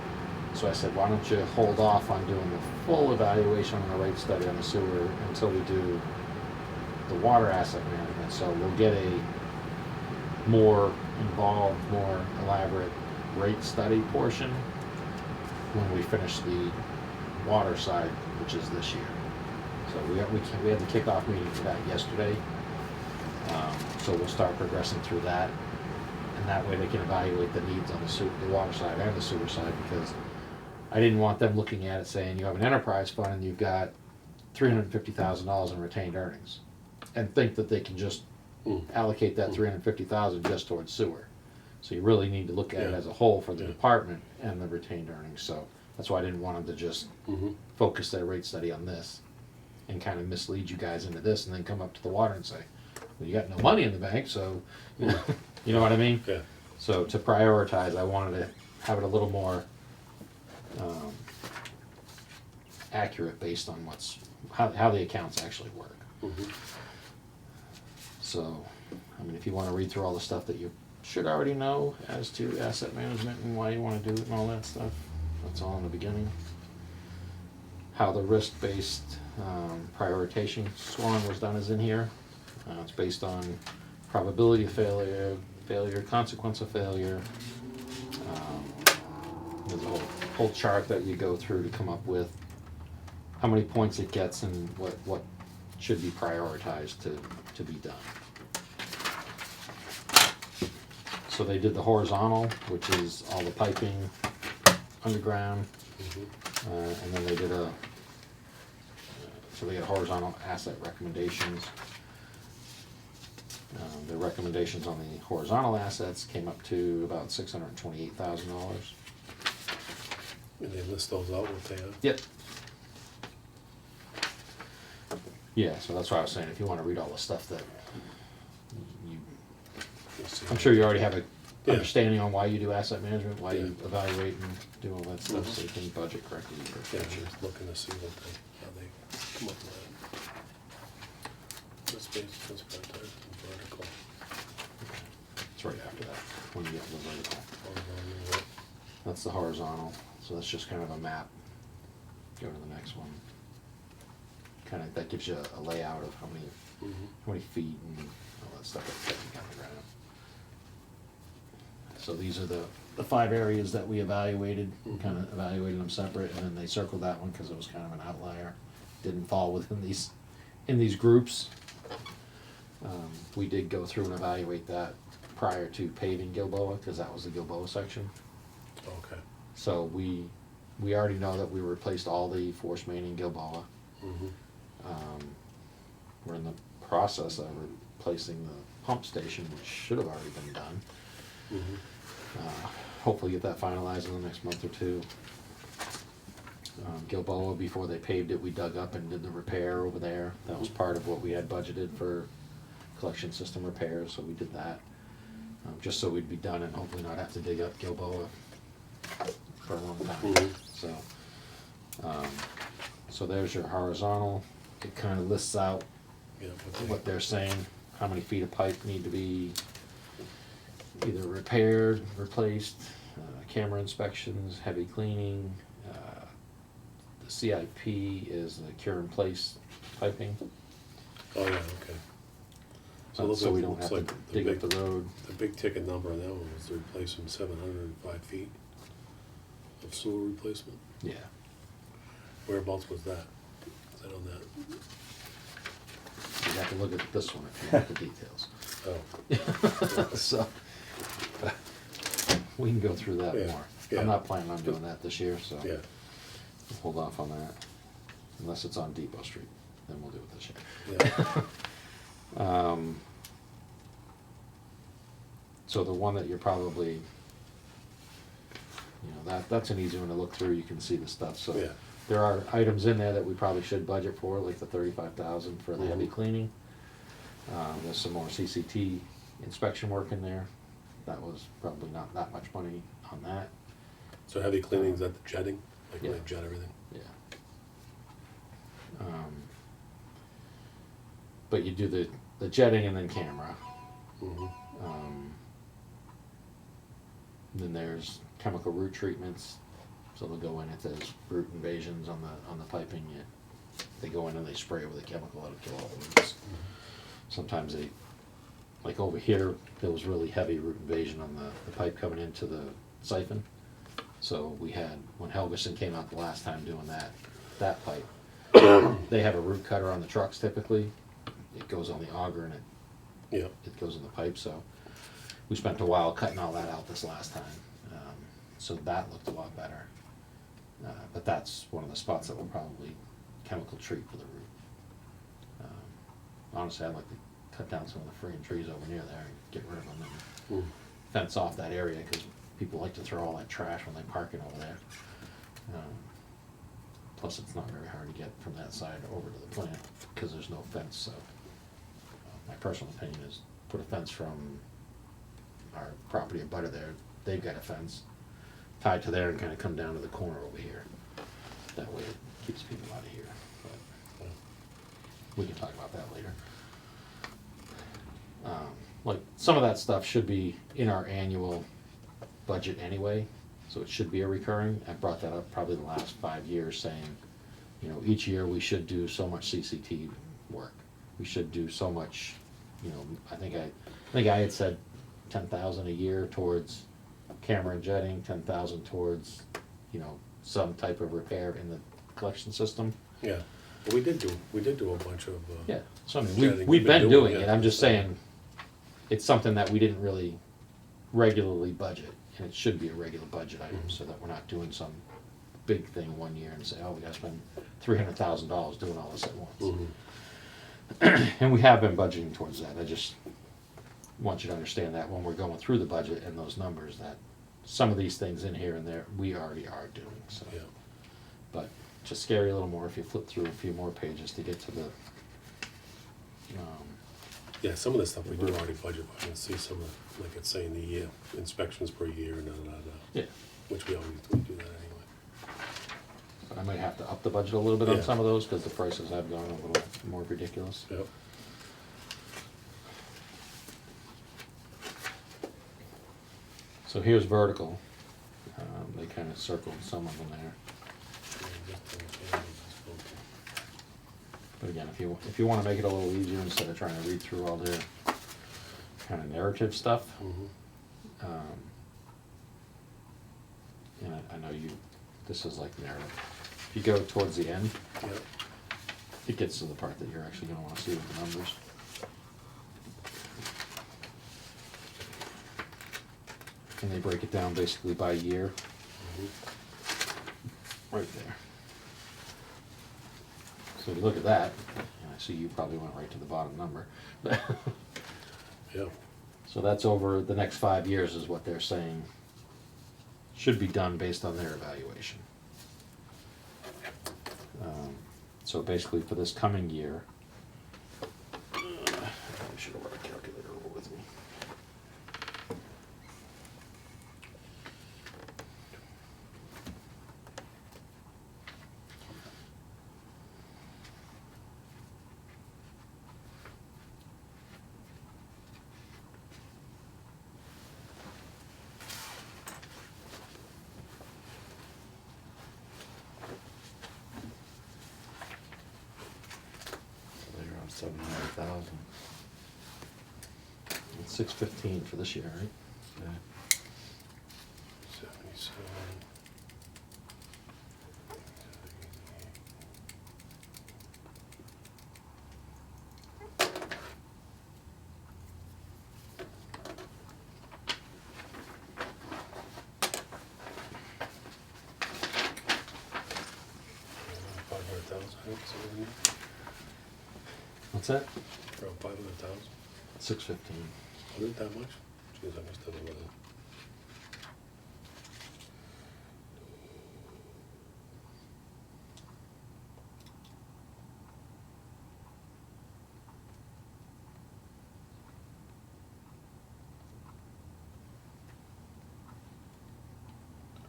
So I said, why don't you hold off on doing the full evaluation on the rate study on the sewer until we do the water asset management. So we'll get a more involved, more elaborate rate study portion when we finish the water side, which is this year. So we had the kickoff meeting for that yesterday. So we'll start progressing through that. And that way they can evaluate the needs on the water side and the sewer side, because I didn't want them looking at it saying you have an enterprise fund and you've got $350,000 in retained earnings, and think that they can just allocate that $350,000 just towards sewer. So you really need to look at it Yeah. as a whole for the Yeah. department and the retained earnings. So that's why I didn't want them to just focus their rate study on this and kind of mislead you guys into this, and then come up to the water and say, well, you got no money in the bank, so you know what I mean? Yeah. So to prioritize, I wanted to have it a little more accurate based on how the accounts actually work. So, I mean, if you want to read through all the stuff that you should already know as to asset management and why you want to do it and all that stuff, that's all in the beginning. How the risk-based prioritization scoring was done is in here. It's based on probability of failure, consequence of failure. There's a whole chart that you go through to come up with how many points it gets and what should be prioritized to be done. So they did the horizontal, which is all the piping underground, and then they did so they got horizontal asset recommendations. The recommendations on the horizontal assets came up to about $628,000. And they list those out, what they have? Yep. Yeah, so that's why I was saying, if you want to read all the stuff that you, Let's see. I'm sure you already have a Yeah. understanding on why you do asset management, why you Yeah. evaluate and do all that stuff, so you can budget correctly. Yeah, just looking to see how they come up with that. That's prioritized vertical. It's right after that, when you get to the vertical. Horizontal, That's the horizontal, so that's just kind of a map. Go to the next one. Kind of, that gives you a layout of how many feet and all that stuff that's taken on the ground. So these are the 5 areas that we evaluated, kind of evaluated them separate, and then they circled that one because it was kind of an outlier. Didn't fall within in these groups. We did go through and evaluate that prior to paving Gilboa, because that was the Gilboa section. Okay. So we already know that we replaced all the force main in Gilboa. We're in the process of replacing the pump station, which should have already been done. Hopefully get that finalized in the next month or two. Gilboa, before they paved it, we dug up and did the repair over there. That was part of what we had budgeted for collection system repairs, so we did that. Just so we'd be done and hopefully not have to dig up Gilboa for a long time. So there's your horizontal. It kind of lists out Yeah, what they're saying, how many feet of pipe need to be either repaired, replaced, camera inspections, heavy cleaning. The CIP is the cure in place piping, Oh, yeah, okay. So it looks so like- we don't looks have like to the dig up big- the road. The big ticket number on that one was to replace from 705 feet of sewer replacement. Yeah, Whereabouts was that? Is I on that. You have to look at this one if you want the details. Oh, So, we can go through that Yeah, more. yeah. I'm not planning on doing that this year, so yeah, we'll hold off on that. Unless it's on Depot Street, then we'll do it this year. yeah, So the one that you're probably, you know, that's an easy one to look through, you can see the stuff, so. Yeah. There are items in there that we probably should budget for, like the 35,000 for the heavy Mhm. cleaning. There's some more CCT inspection work in there, that was probably not that much money on that, so heavy cleaning, is that the jetting, like when Yeah. they jet everything? yeah. But you do the jetting and then camera. Mhm. Then there's chemical root treatments, so they'll go in if there's root invasions on the piping, they go in and they spray with a chemical that'll kill all the roots. Sometimes they, like over here, there was really heavy root invasion on the pipe coming into the siphon. So we had, when Helgeson came out the last time doing that pipe, they have a root cutter on the trucks typically, it goes on the auger and Yeah, it goes in the pipe, so we spent a while cutting all that out this last time. So that looked a lot better. But that's one of the spots that will probably chemical treat for the root. Honestly, I'd like to cut down some of the friggin' trees over near there and get rid of them and Mm. fence off that area, because people like to throw all that trash when they're parking over there. Plus, it's not very hard to get from that side over to the plant, because there's no fence, so. My personal opinion is put a fence from our property abutter there, they've got a fence tied to there and kinda come down to the corner over here. That way it keeps people out of here, but we can talk about that later. Like, some of that stuff should be in our annual budget anyway, so it should be a recurring. I brought that up probably the last 5 years, saying, you know, each year we should do so much CCT work. We should do so much, you know, I think I had said 10,000 a year towards camera and jetting, 10,000 towards, you know, some type of repair in the collection system. yeah, but we did do a bunch of, Yeah, so I mean, Jetting, we've been doing it. it, I'm just saying, it's something that we didn't really regularly budget, and it should be a regular budget item, so that we're not doing some big thing one year and say, oh, we gotta spend $300,000 doing all this at once. Mhm. And we have been budgeting towards that, I just want you to understand that when we're going through the budget and those numbers, that some of these things in here and there, we already are doing, so. Yeah, But just scare you a little more if you flip through a few more pages to get to the, yeah, some of the stuff we do already budget, I can see some of, like it's saying the year, inspections per year and yeah. which we do that anyway. But I might have to up the budget a little bit on Yeah. some of those, because the prices have gone a little more ridiculous. Yep. So here's vertical, they kind of circled some of them there. But again, if you want to make it a little easier, instead of trying to read through all their kind of narrative stuff, Mhm. and I know this is like narrative. If you go towards the end, Yep. it gets to the part that you're actually going to want to see with the numbers. And they break it down basically by year. Right there. So if you look at that, and I see you probably went right to the bottom number. Yeah, So that's over the next 5 years is what they're saying should be done based on their evaluation. So basically for this coming year, I should have brought a calculator over with me. They're around 700,000. It's 615 for this year, right? Yeah. 77. What's that? Around 500,000? 615. Was it that much? Jeez, I must have it.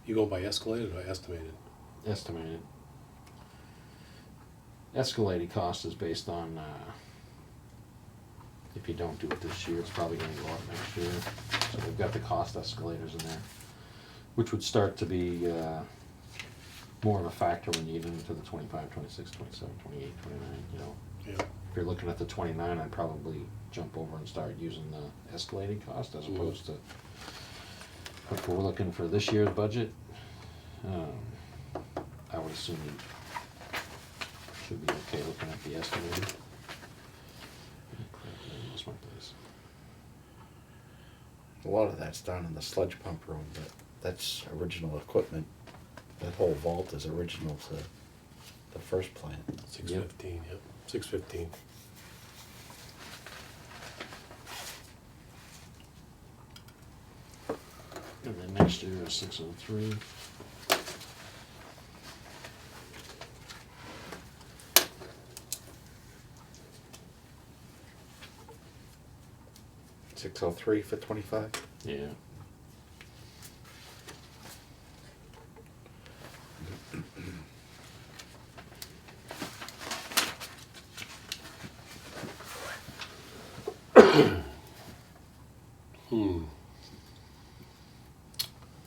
You go by escalated or estimated? Estimated. Escalated cost is based on, if you don't do it this year, it's probably gonna go up next year. So we've got the cost escalators in there, which would start to be, more of a factor when you get into the 25, 26, 27, 28, 29, you know. Yeah. If you're looking at the 29, I'd probably jump over and start using the escalating cost as opposed to, but if we're looking for this year's budget, I would assume you should be okay looking at the estimated. I lost my place. A lot of that's down in the sludge pump room, but that's original equipment. That whole vault is original to the first plant. 615, yep, 615. And then next year is 603. $603 for 25. Yeah.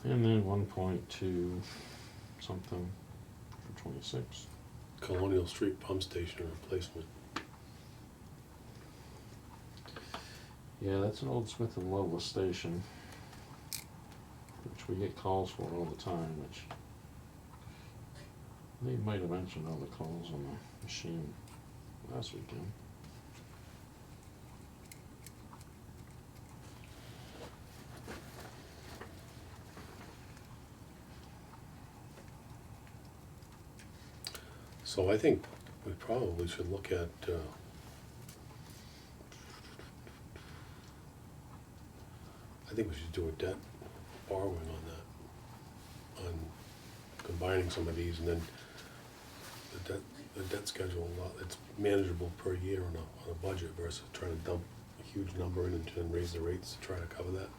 And then 1.2 something for 26. Colonial Street Pump Station replacement. Yeah, that's an old Smith and Lovelace station, which we get calls for all the time, which they might have mentioned all the calls on the machine last weekend. So I think we probably should look at, I think we should do a debt borrowing on that, on combining some of these, and then the debt schedule, it's manageable per year on a budget versus trying to dump a huge number in and then raise the rates to try to cover that.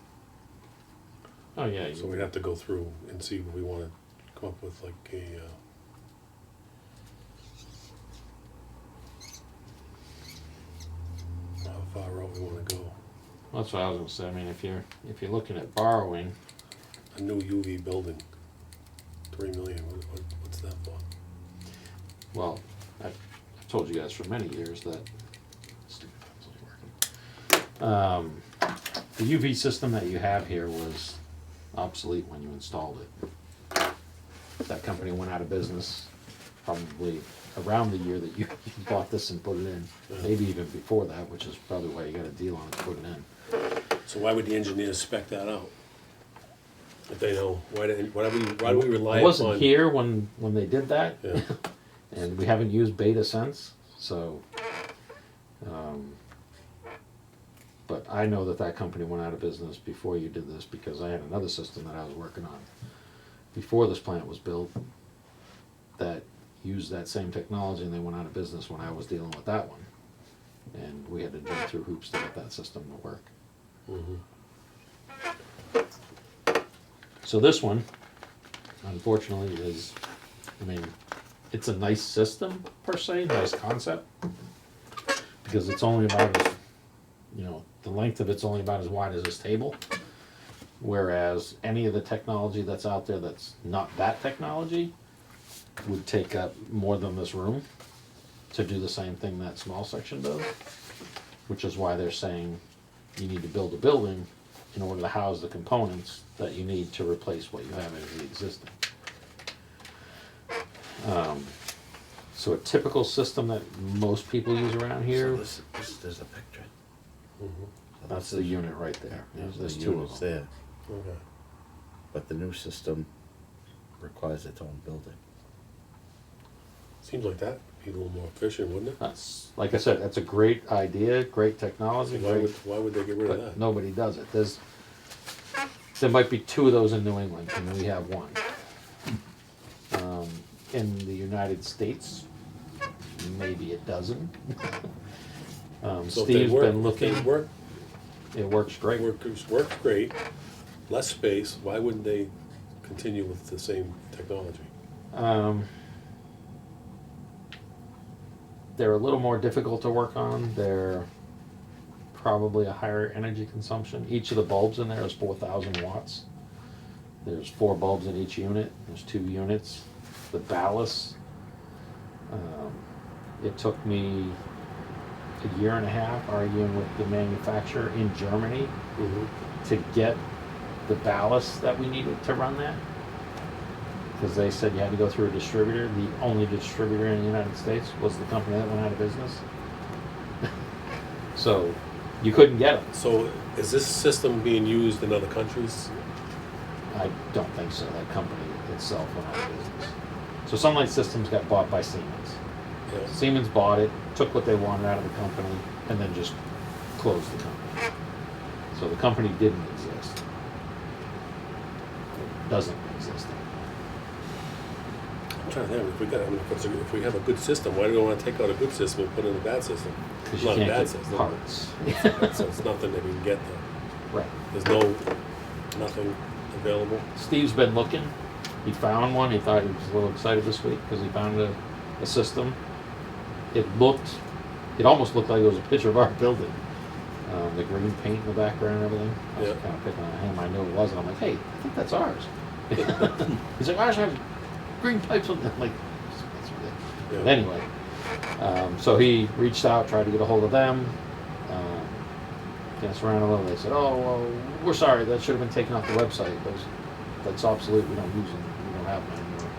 Oh, yeah. So we'd have to go through and see what we wanna come up with, like a, how far out we wanna go. That's what I was gonna say. I mean, if you're looking at borrowing, A new UV building, 3 million, what's that for? well, I've told you guys for many years that stupid pencil's not working. The UV system that you have here was obsolete when you installed it. That company went out of business probably around the year that you bought this and put it in, maybe even before that, which is probably why you got a deal on it to put it in. So why would the engineers spec that out? If they know, why do we rely I upon? wasn't here when they did that, Yeah, and we haven't used beta since, so. But I know that company went out of business before you did this because I had another system that I was working on before this plant was built that used that same technology, and they went out of business when I was dealing with that one. And we had to jump through hoops to get that system to work. So this one, unfortunately, is, I mean, it's a nice system per se, nice concept, because it's only about as, you know, the length of it's only about as wide as this table. Whereas any of the technology that's out there that's not that technology would take up more than this room to do the same thing that small section does, which is why they're saying you need to build a building in order to house the components that you need to replace what you have as the existing. So a typical system that most people use around here, So this there's a picture. that's the unit right there. There's The two of units them. there, okay. but the new system requires its own building. Seems like that Be a little more efficient, wouldn't it? That's, like I said, that's a great idea, great technology, Why would they get rid of but that? nobody does it. There might be 2 of those in New England, and we have 1. In the United States, maybe a dozen. So if they Steve's work, been if they looking, work, it works great. works great, less space, why wouldn't they continue with the same technology? They're a little more difficult to work on. They're probably a higher energy consumption. Each of the bulbs in there is 4,000 watts. There's 4 bulbs in each unit. There's 2 units. The ballast, it took me a year and a half arguing with the manufacturer in Germany to get the ballast that we needed to run that. Because they said you had to go through a distributor. The only distributor in the United States was the company that went out of business. So you couldn't get them. So is this system being used in other countries? I don't think so. That company itself went out of business. So Sunlight Systems got bought by Siemens. Yeah. Siemens bought it, took what they wanted out of the company, and then just closed the company. So the company didn't exist. It doesn't exist anymore. I'm trying to think, if we have a good system, why do we want to take out a good system and put in a bad system? Because you Not a can't bad get system. parts. So it's nothing that we can get there. Right. There's nothing available. Steve's been looking. He found one. He thought he was a little excited this week because he found a system. It almost looked like it was a picture of our building. The green paint in the background and everything. I was Yeah. kind of picking on him. I knew it wasn't. I'm like, hey, I think that's ours. He's like, ours has green pipes on them. I'm like, that's ridiculous. Yeah. Anyway, so he reached out, tried to get a hold of them. Danced around a little. They said, "Oh, well, we're sorry. That should have been taken off the website. That's obsolete. We don't use them. We don't have them anymore."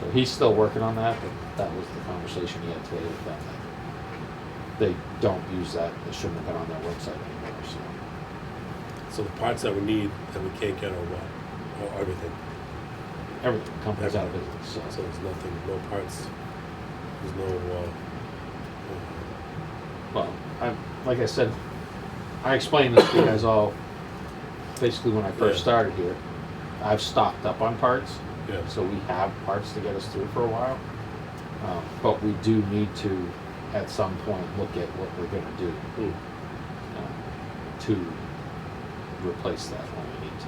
So he's still working on that, but that was the conversation he had today with them. That they don't use that. It shouldn't have been on their website anymore. So So the parts that we need that we can't get are what? Or everything. everything, the company's out of business. So there's nothing, no parts. There's no. Well, like I said, I explained this to you guys all basically when I first Yeah. started here. I've stocked up on parts, Yeah. so we have parts to get us through for a while. But we do need to, at some point, look at what we're going to do to replace that when we need to.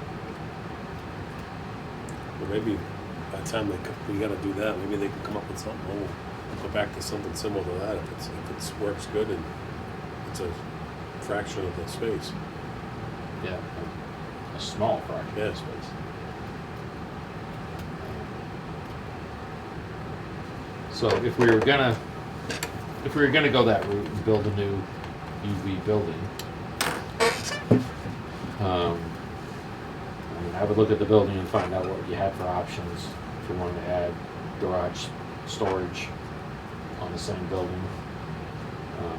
Well, maybe by the time we got to do that, maybe they can come up with something. We'll go back to something similar to that if it works good and it's a fraction of the space. Yeah, a small fraction Yeah. of space. So if we were gonna go that route and build a new UV building, I mean, I would look at the building and find out what you had for options. If you wanted to add garage storage on the same building,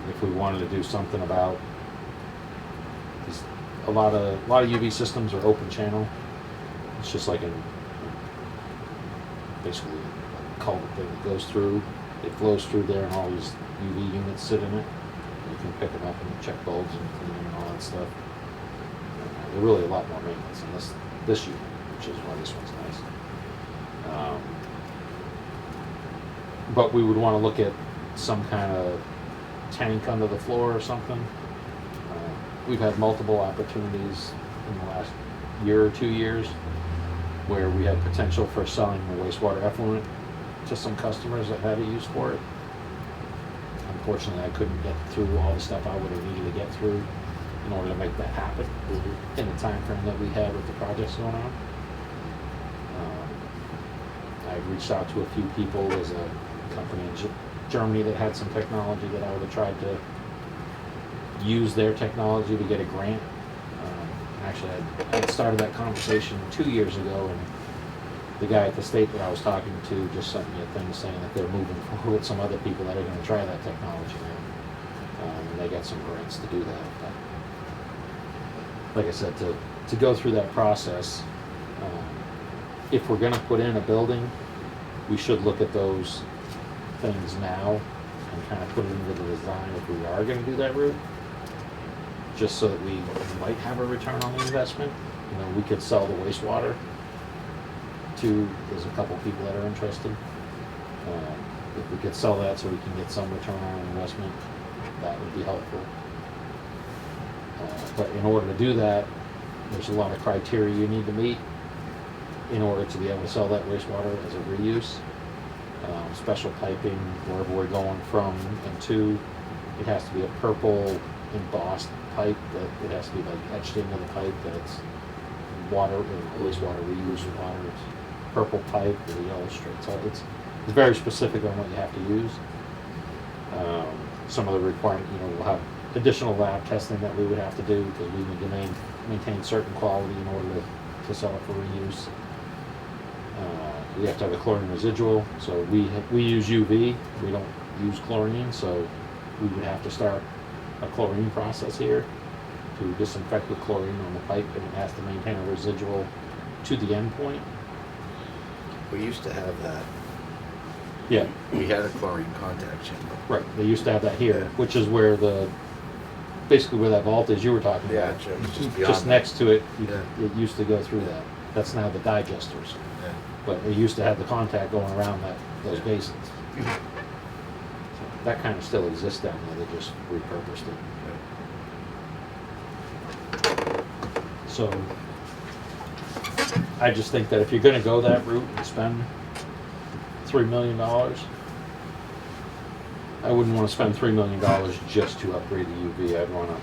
if we wanted to do something about, because a lot of UV systems are open channel. It's just like basically a culvert thing that goes through. It flows through there, and all these UV units sit in it. You can pick them up and check bulbs and clean them and all that stuff. They're really a lot more maintenance than this unit, which is why this one's nice. But we would want to look at some kind of tank under the floor or something. We've had multiple opportunities in the last year or 2 years where we had potential for selling the wastewater effluent to some customers that had a use for it. Unfortunately, I couldn't get through all the stuff I would have needed to get through in order to make that happen in the time frame that we had with the projects going on. I reached out to a few people. There's a company in Germany that had some technology that I would have tried to use their technology to get a grant. Actually, I had started that conversation 2 years ago, and the guy at the state that I was talking to just sent me a thing saying that they're moving forward with some other people that are going to try that technology now. And they got some grants to do that. But like I said, to go through that process, if we're going to put in a building, we should look at those things now and kind of put it into the design if we are gonna do that route. Just so that we might have a return on the investment. You know, we could sell the wastewater to, there's a couple people that are interested. If we could sell that so we can get some return on investment, that would be helpful. But in order to do that, there's a lot of criteria you need to meet in order to be able to sell that wastewater as a reuse. Special piping, wherever we're going from and to, it has to be a purple embossed pipe, that it has to be like etched into the pipe that it's water, wastewater reuse water. It's purple pipe with a yellow strip. So it's very specific on what you have to use. Some of the requirements, you know, we'll have additional lab testing that we would have to do because we need to maintain certain quality in order to sell it for reuse. We have to have a chlorine residual, so we use UV. We don't use chlorine, so we would have to start a chlorine process here to disinfect with chlorine on the pipe, and it has to maintain a residual to the end point. We used to have that. Yeah, We had a chlorine contact chamber. right. They used to have that here, which is where basically where that vault is you were talking Yeah, about. it's just beyond. Just next to it, Yeah. it used to go through that. That's now the digesters. Yeah. But it used to have the contact going around those Yeah. basins. So that kind of still exists down there, they just repurposed it. So I just think that if you're gonna go that route and spend $3 million, I wouldn't wanna spend $3 million just to upgrade the UV. I'd wanna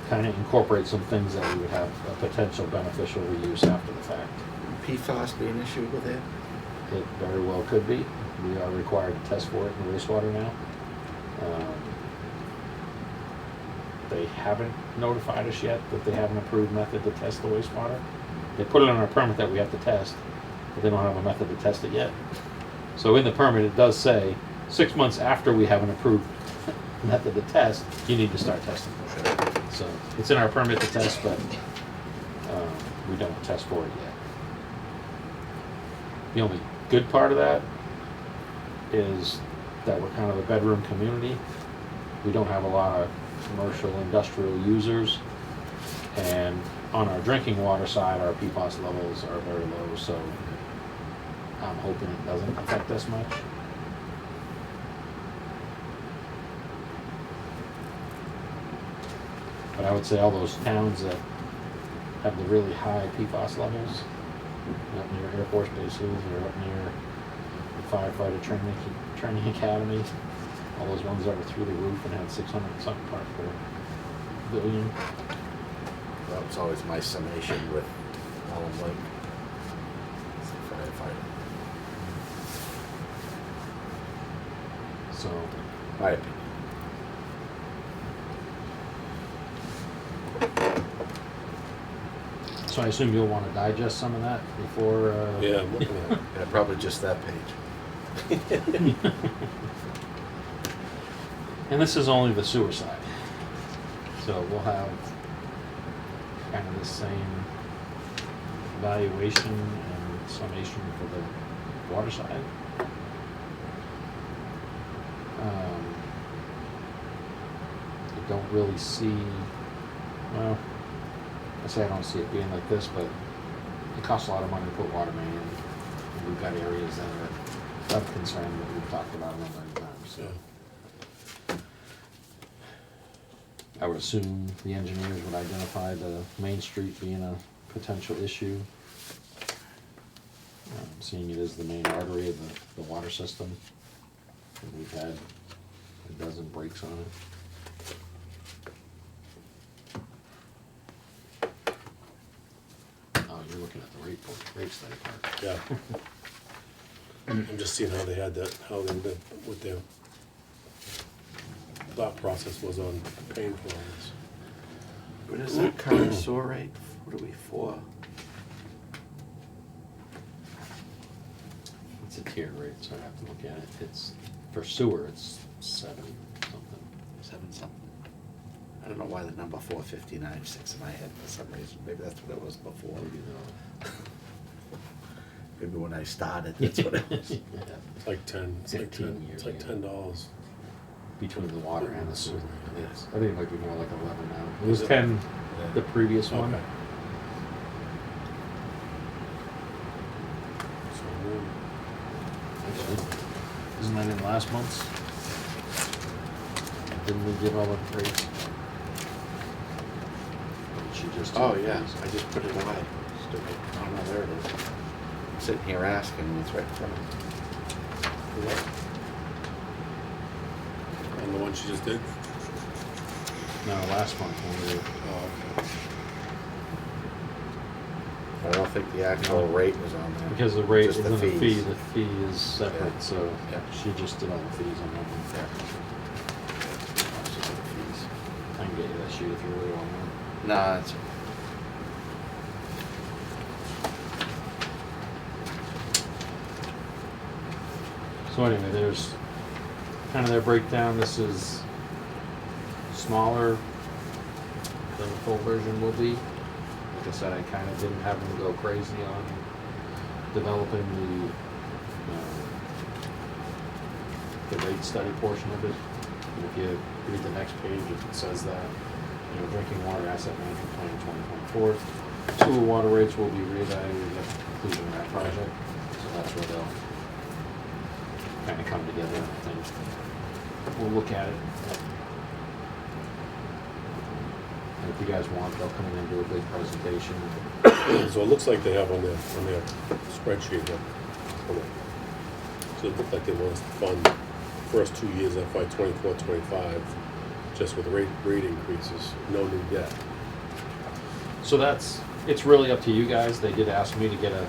kind of incorporate some things that we would have a potential beneficial reuse after the fact. PFAS be an issue with it? It very well could be. We are required to test for it in wastewater now. They haven't notified us yet that they have an approved method to test the wastewater. They put it on our permit that we have to test, but they don't have a method to test it yet. So in the permit, it does say 6 months after we have an approved method to test, you need to start testing for it. So it's in our permit to test, but we don't test for it yet. The only good part of that is that we're kind of a bedroom community. We don't have a lot of commercial, industrial users. And on our drinking water side, our PFAS levels are very low, so I'm hoping it doesn't affect us much. But I would say all those towns that have the really high PFAS levels, up near Air Force bases or up near the firefighter training academy, all those ones that were through the roof and had 600 something parts per billion. That was always my summation with Allen Lake. As a firefighter. So My opinion. I assume you'll want to digest some of that before. Yeah, I'm looking at it. Yeah, probably just that page. And this is only the sewer side. So we'll have kind of the same evaluation and summation for the water side. I don't really see, well, I say I don't see it being like this, but it costs a lot of money to put water main in. And we've got areas that are of concern that we've talked about a number of times, so. I would assume the engineers would identify the Main Street being a potential issue. Seeing it is the main artery of the water system. And we've had a dozen breaks on it. Oh, you're looking at the rate study part. Yeah. I'm just seeing how they had that, how they did, what their thought process was on paying for all this. What is that current sewer rate? What are we for? It's a tiered rate, so I have to look at it. It's, for sewer, it's 7 something. 7 something. I don't know why the number 459 sticks in my head for some reason. Maybe that's what it was before. Maybe Maybe when I started, that's what it was. It's like 10, it's like 15 10, years, it's like yeah. $10. Between the water and the sewer. Yes. I think it might be more like 11 now. It was Is it? 10 Yeah. the previous one. Okay. So, Actually, isn't that in last month's? Didn't we give all the rates? Or did she just do Oh, the yeah, fees? I just put it away. Stupid. Oh, no, there it is. Sitting here asking, and it's right in front of me. what? On the one she just did? No, last month when we were, Oh, I don't think the actual rate was on there. because the rate Just the isn't a fee, fees. the fee is separate, Yeah. so Yeah. she just did all the fees on that one. Yeah. Most of the fees. I can get you that sheet if you really want one. Nah, it's, So anyway, there's kind of their breakdown. This is smaller than the full version will be. Like I said, I kind of didn't have them go crazy on developing the rate study portion of it. And if you read the next page, it says that, drinking water asset management plan 2024. Sewer water rates will be reevaluated at the conclusion of that project. So that's where they'll kind of come together, I think. We'll look at it. And if you guys want, they'll come in and do a big presentation. so it looks like they have on their spreadsheet here. So it looked like they want us to fund the first 2 years, FY 24, 25, just with rate increases, no new debt. So it's really up to you guys. They did ask me to get a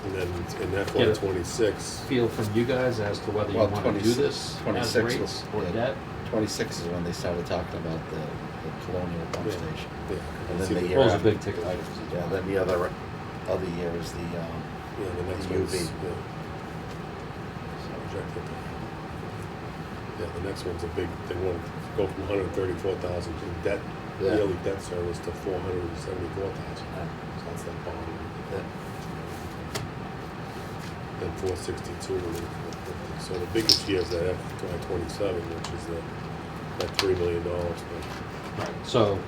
And then in Get FY it. 26, feel from you guys as to whether you Well, want to do 26 this as 26 rates was- or yeah. debt. 26 is when they started talking about the Colonial pump Yeah. station. yeah. And then see the the- year Those are after- big ticket items. as Yeah, well. then the other year is the, Yeah, the next the one's, UV. yeah. So projected. Yeah, the next one's a big, they want to go from 134,000 to debt, Yeah. yearly debt service to 474,000. Yeah. So that's that bond. the- Then 462, and then 450. So the biggest year is that FY 27, which is that $3 million. But Right, so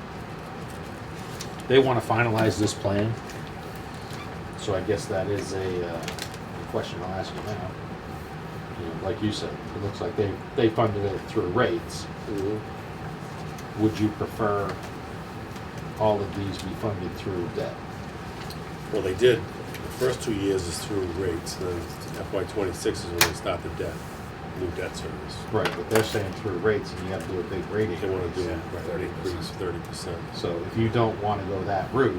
they want to finalize this plan. So I guess that is a question I'll ask you now. Like you said, it looks like they funded it through rates. Would you prefer all of these be funded through debt? Well, they did, the first 2 years is through rates, and then FY 26 is when they start the debt, new debt service. Right, but they're saying through rates and you have to do a big rate They want to do increase. an increase 30%. So if you don't want to go that route,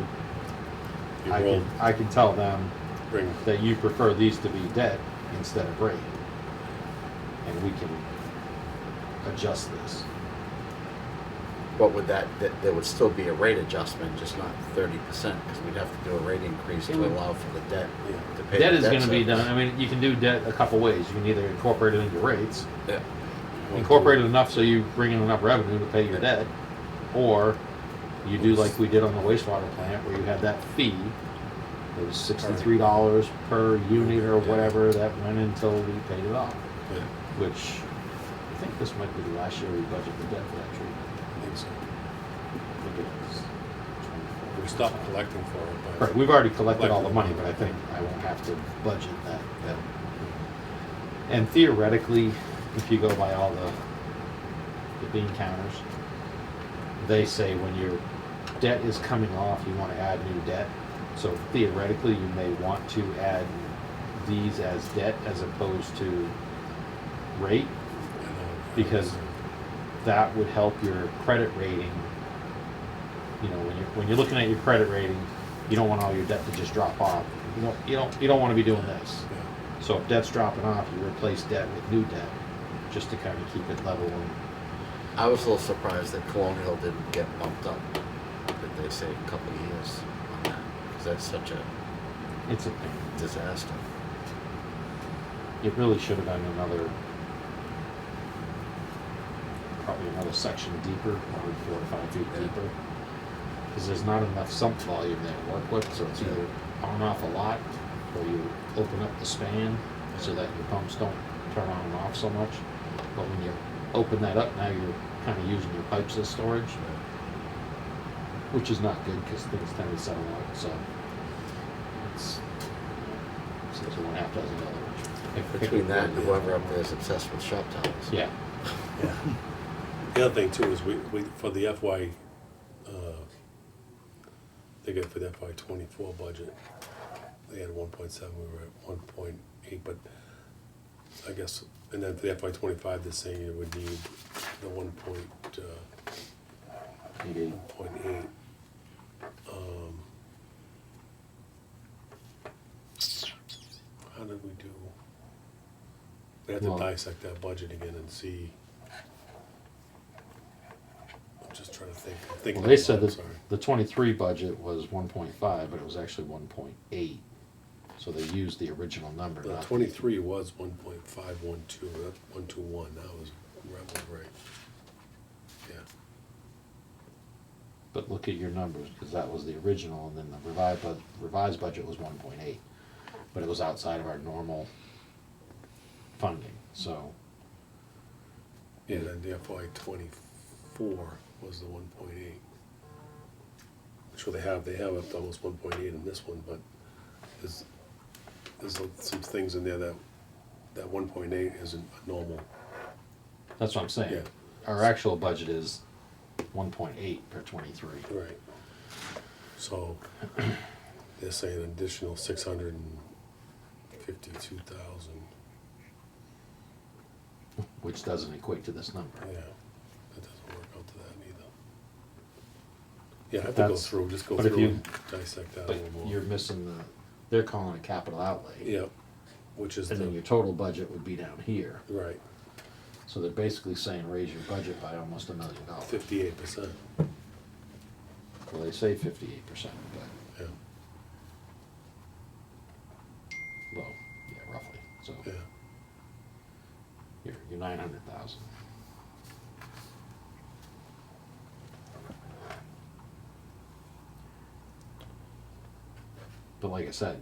You I roll, can tell them bring, that you prefer these to be debt instead of rate. And we can adjust this. But with that, there would still be a rate adjustment, just not 30%, because we'd have to do a rate increase It to would- allow for the debt. Yeah. To pay Debt the is gonna be service. done, I mean, you can do debt a couple ways. You can either incorporate it into rates, Yeah. incorporate it enough so you bring in enough revenue to pay your debt, or you do like we did on the wastewater plant, where you had that fee. It was $63 per unit or whatever that went until we paid it off, Yeah, which I think this might be the last year we budgeted the debt for that treatment. I think so. I think it was 24. We stopped collecting for it, but. Right, we've already collected all the money, but I think I won't have to budget that. And theoretically, if you go by all the bean counters, they say when your debt is coming off, you want to add new debt. So theoretically, you may want to add these as debt as opposed to rate, because that would help your credit rating. When you're looking at your credit rating, you don't want all your debt to just drop off. You don't want to be doing this. Yeah. So if debt's dropping off, you replace debt with new debt, just to kind of keep it level. And I was a little surprised that Colonial didn't get bumped up. Did they say a couple of years on that? Because that's such a it's a pain. disaster. It really should have been probably another section deeper, probably 4 to 5 feet Yeah. deeper, because there's not enough sump volume there to work with. So it's either on off a lot, where you open up the span so that your pumps don't turn on and off so much. But when you open that up, now you're kind of using your pipes as storage, which is not good because things tend to settle out. So it's a $1.5 Between that and whoever up there is obsessed with shop towels. Yeah. Yeah. The other thing too is we for the FY, they got for the FY '24 budget, they had 1.7, we were at 1.8, but I guess, and then for the FY '25, they're saying it would need the 1.8. How did we do? We have to Well- dissect that budget again and see. I'm just trying to think. I'm thinking Well, they out said loud, that sorry. the 23 budget was 1.5, but it was actually 1.8. So they used the original number. The not 23 was 1.512, that's 121, that was right. Yeah, But look at your numbers, because that was the original, and then the revised budget was 1.8. But it was outside of our normal funding, so, yeah, then the FY '24 was the 1.8. Which they have up to almost 1.8 in this one, but there's some things in there that 1.8 isn't a normal. that's what I'm saying. Yeah. Our actual budget is 1.8 per 23. Right. So, they're saying an additional 652,000, Which doesn't equate to this number. yeah, that doesn't work out to that either. Yeah, I have to go That's- through, just go but if through you- and dissect that a But little more. you're missing they're calling it capital outlay. Yeah, which is And then your total budget would be down here. right, So they're basically saying raise your budget by almost $1 million. 58%, Well, they say 58%, but, yeah, well, yeah, roughly. So yeah. you're 900,000. But like I said,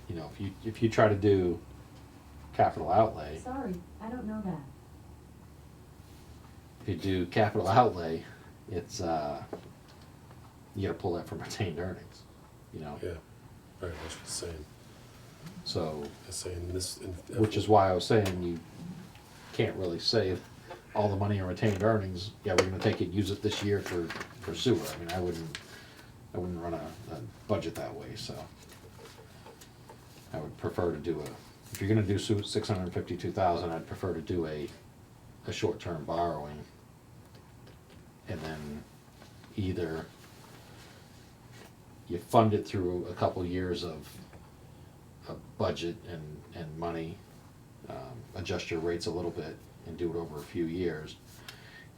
you know, if you try to do capital outlay, Sorry, I don't know that. if you do capital outlay, it's you gotta pull that from retained earnings, you know. Yeah, right, that's what it's saying, So, it's saying this. which is why I was saying you can't really save all the money in retained earnings. Yeah, we're gonna take it, and use it this year for sewer. I mean, I wouldn't run a budget that way. So, I would prefer to do if you're gonna do 652,000, I'd prefer to do a short-term borrowing, and then either you fund it through a couple years of budget and money, adjust your rates a little bit and do it over a few years.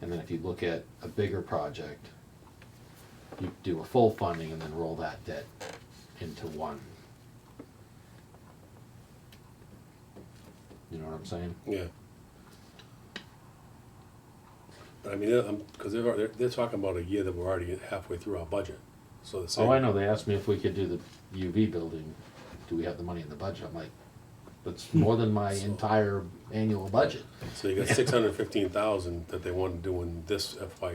And then if you look at a bigger project, you do a full funding and then roll that debt into one. You know what I'm saying? Yeah. But I mean, because they're talking about a year that we're already halfway through our budget, so they're saying. Oh, I know, they asked me if we could do the UV building, do we have the money in the budget? I'm like, that's more than my entire annual budget. So you got 615,000 that they want to do in this FY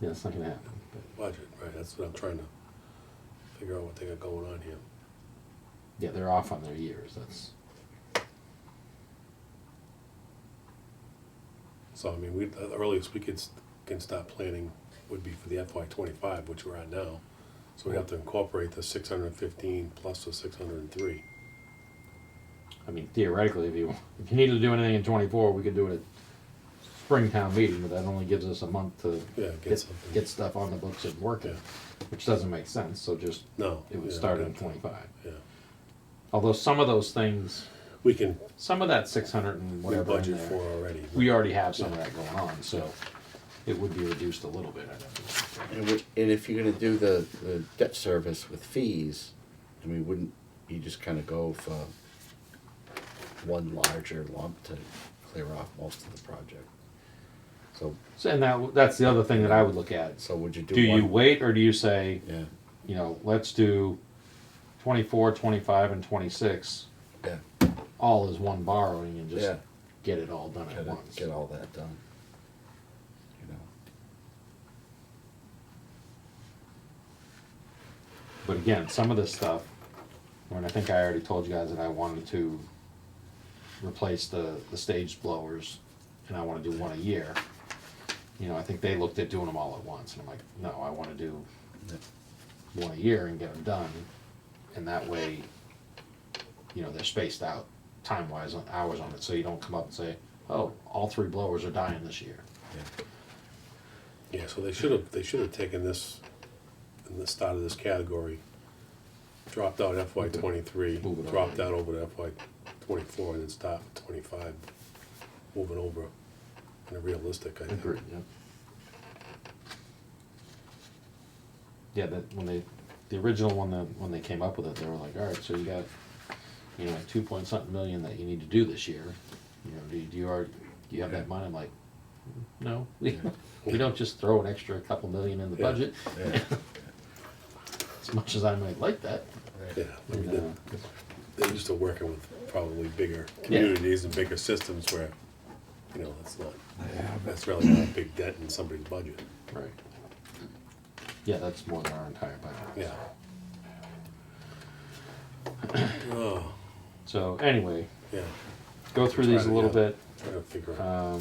Yeah, it's not gonna happen. budget, right? That's what I'm trying to figure out what they got going on here. Yeah, they're off on their years, that's, So I mean, the earliest we can start planning would be for the FY '25, which we're at now. So we have to incorporate the 615 plus the 603. I mean, theoretically, if you need to do anything in 24, we could do it at Springtown meeting, but that only gives us a month to Yeah, get something. get stuff on the books and working, Yeah. which doesn't make sense, so just, No. it would yeah, start we in got- 25. Yeah. Although some of those things, We can some of that 600 and we whatever in budget there, for already. we already have some of that going on, so it would be reduced a little bit, I'd have to say. And if you're gonna do the debt service with fees, I mean, wouldn't you just kinda go for one larger lump to clear off most of the project? So So, and that's the other thing that I would look at. would you do Do one? you wait, or do you say, Yeah, you know, let's do 24, 25, and 26, Yeah. all is one borrowing and just Yeah. get it all done at once. Get all that done. You know. But again, some of this stuff, I mean, I think I already told you guys that I wanted to replace the staged blowers, and I wanna do one a year. You know, I think they looked at doing them all at once, and I'm like, no, I wanna do one a year and get them done, and that way, you know, they're spaced out time-wise, on hours on it, so you don't come up and say, oh, all 3 blowers are dying this year. Yeah, so they should have taken this, in the start of this category, dropped out FY '23, Move it dropped over. that over to FY '24, and then start '25, moving over in a realistic, I think. Agreed, yeah. Yeah, that, the original one, when they came up with it, they were like, all right, so you got, you know, 2 point something million that you need to do this year. You know, do you have that money? I'm like, no, we don't just throw an extra couple million in the Yeah. budget, Yeah. as much as I might like that. Yeah, I mean, And, they're used to working with probably bigger communities and bigger systems where, you know, that's really not a big dent in somebody's budget. Right. Yeah, that's more than our entire budget. Yeah. Oh, So anyway, yeah, go through these a little bit. trying to figure out.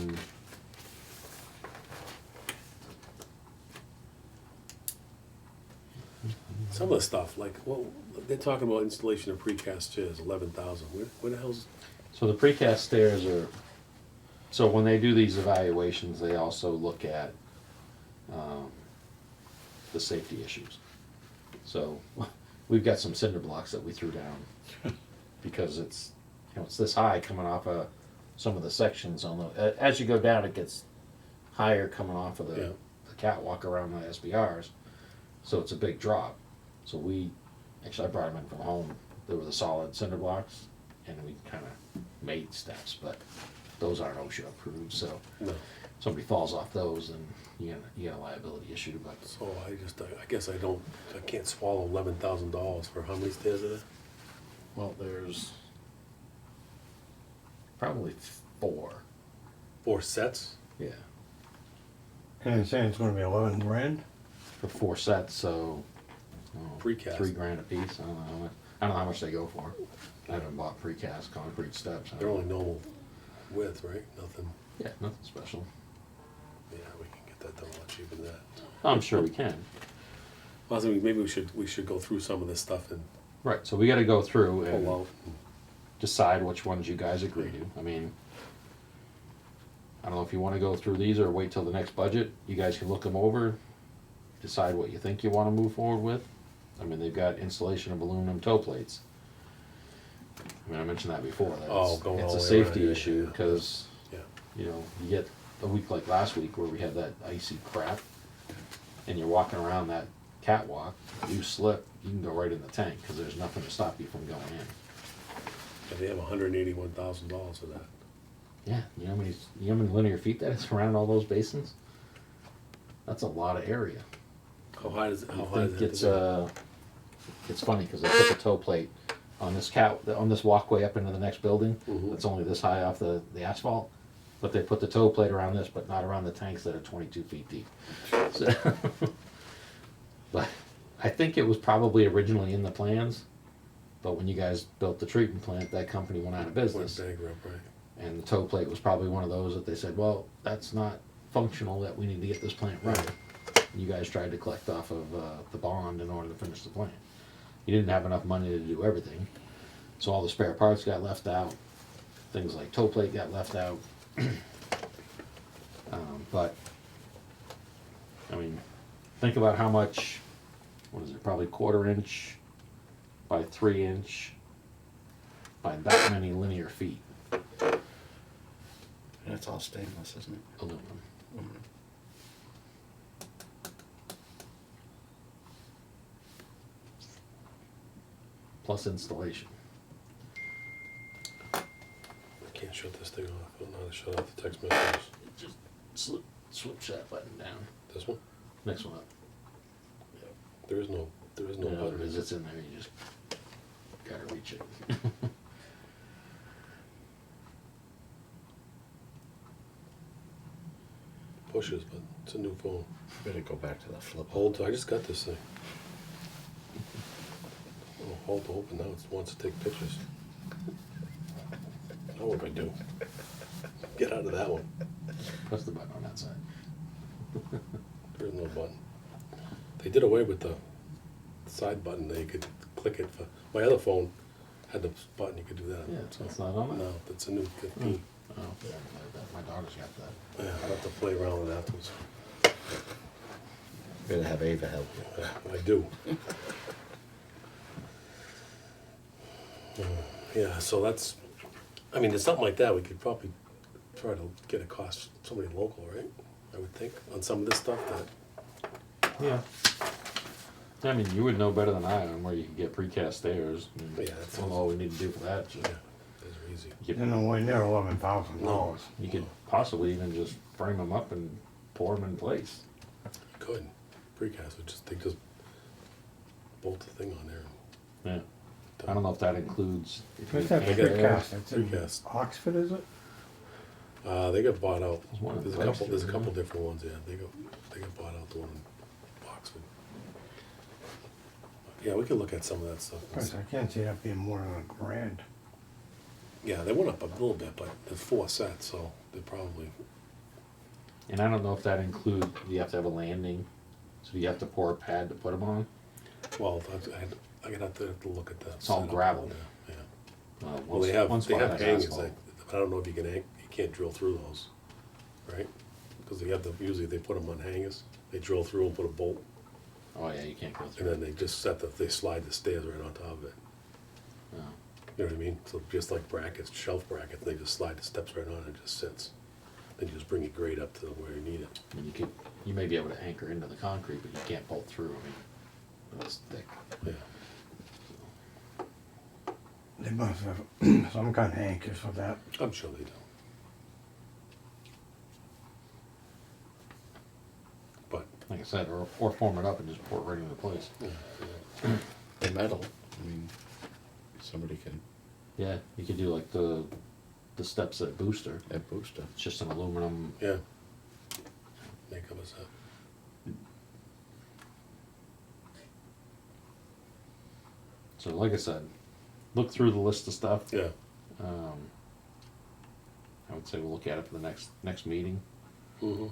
Some of the stuff, like, well, they're talking about installation of precast chairs, 11,000. Where the hell's? So the precast stairs are, so when they do these evaluations, they also look at the safety issues. So we've got some cinder blocks that we threw down because it's, you know, it's this high coming off of some of the sections on the, as you go down, it gets higher coming off of Yeah. the catwalk around the SBRs. So it's a big drop. So actually I brought them in from home. They were the solid cinder blocks and we kind of made steps, but those aren't OSHA approved. So No. if somebody falls off those, then you got a liability issue. But So I guess I can't swallow $11,000 for how many stairs are there? well, there's probably 4. 4 sets? Yeah, And you're saying it's gonna be 11 grand? for 4 sets. So Precast. $3,000 a piece. I don't know. I don't know how much they go for. I haven't bought precast concrete steps. I They're don't only know. normal width, right? Nothing. Yeah, nothing special. Yeah, we can get that done a lot cheaper than that. I'm sure we can. Well, I think maybe we should go through some of this stuff and Right. So we got to go through and pull out. decide which ones you guys agree to. I mean, I don't know if you want to go through these or wait till the next budget. You guys can look them over, decide what you think you want to move forward with. I mean, they've got installation of aluminum toe plates. I mean, I mentioned that before. That Going it's all a the way around, safety yeah, issue yeah. because Yeah. you know you get a week like last week where we had that icy crap, and you're walking around that catwalk. You slip, you can go right in the tank because there's nothing to stop you from going in. And they have $181,000 for that. Yeah, you know how many linear feet that is around all those basins? That's a lot of area. How high is it? I How high is think it? it's funny because they put the toe plate on this walkway up into the next building. Mhm. That's only this high off the asphalt, but they put the toe plate around this, but not around the tanks that are 22 feet deep. So, but I think it was probably originally in the plans, but when you guys built the treatment plant, that company went out of business. Went bankrupt, right? And the toe plate was probably one of those that they said, well, that's not functional, that we need to get this plant running. You guys tried to collect off of the bond in order to finish the plant. You didn't have enough money to do everything. So all the spare parts got left out. Things like toe plate got left out. But, I mean, think about how much, what is it, probably 1/4 inch by 3 inch by that many linear feet. And it's all stainless, isn't it? Aluminum. Plus installation. I can't shut this thing off. I don't know how to shut off the text messages. Just switch that button down. This one? Next one up. There is no Yeah, button. it is. It's in there. You just gotta reach it. Pushes, but it's a new phone. Better go back to the flip. Hold, I just got this thing. Oh, hold to open now, it wants to take pictures. Now what do I do? Get out of that one. Press the button on that side. There's no button. They did away with the side button, that you could click it for, my other phone had the button, you could do that. Yeah, So- it's not on it? No, that's a new 15. Oh, yeah, like that. My daughter's got that. Yeah, I'll have to play around with it afterwards. Better have Ava help you. Yeah, I do. Yeah, so that's, I mean, it's something like that, we could probably try to get a cost, somebody local, right? I would think, on some of this stuff that, Yeah. I mean, you would know better than I on where you can get precast stairs. I mean, Yeah, that that's sounds- all we need to do for that. yeah, is easy. You know, way near $11,000. You could possibly even just frame them up and pour them in place. You could, precast, would just, they just bolt the thing on there. Yeah. I don't know if that includes. if you What's that anchor it. precast? It's in Precast. Oxford, is it? They got bought out, There's one in there's a Webster, couple, there's a yeah. couple different ones, yeah, they got bought out, the one in Oxford. Yeah, we could look at some of that stuff. Because I can't see that being more than $1,000. Yeah, they went up a little bit, but there's 4 sets, so they're probably, And I don't know if that includes, you have to have a landing, so you have to pour a pad to put them on. well, I could have to look at that. It's all setup. gravel. Yeah, yeah. Well, Well, they have one spot has hangers, asphalt. but I don't know if you can, you can't drill through those, right? Because they have the, usually they put them on hangers, they drill through and put a bolt, Oh, yeah, you can't go and through. then they just they slide the stairs right on top of it. No. You know what I mean? So just like brackets, shelf brackets, they just slide the steps right on and it just sits. Then you just bring your grade up to where you need it. I mean, you may be able to anchor into the concrete, but you can't bolt through. I mean, it's thick. Yeah. They must have some kind of anchors for that. I'm sure they do. But, Like I said, or form it up and just pour it right into place. yeah, The metal, I mean, somebody can, Yeah, you could do like the steps at Booster. at Booster. It's just an aluminum. yeah. Make up a set. So like I said, look through the list of stuff. Yeah, I would say we'll look at it for the next meeting. mm-hmm.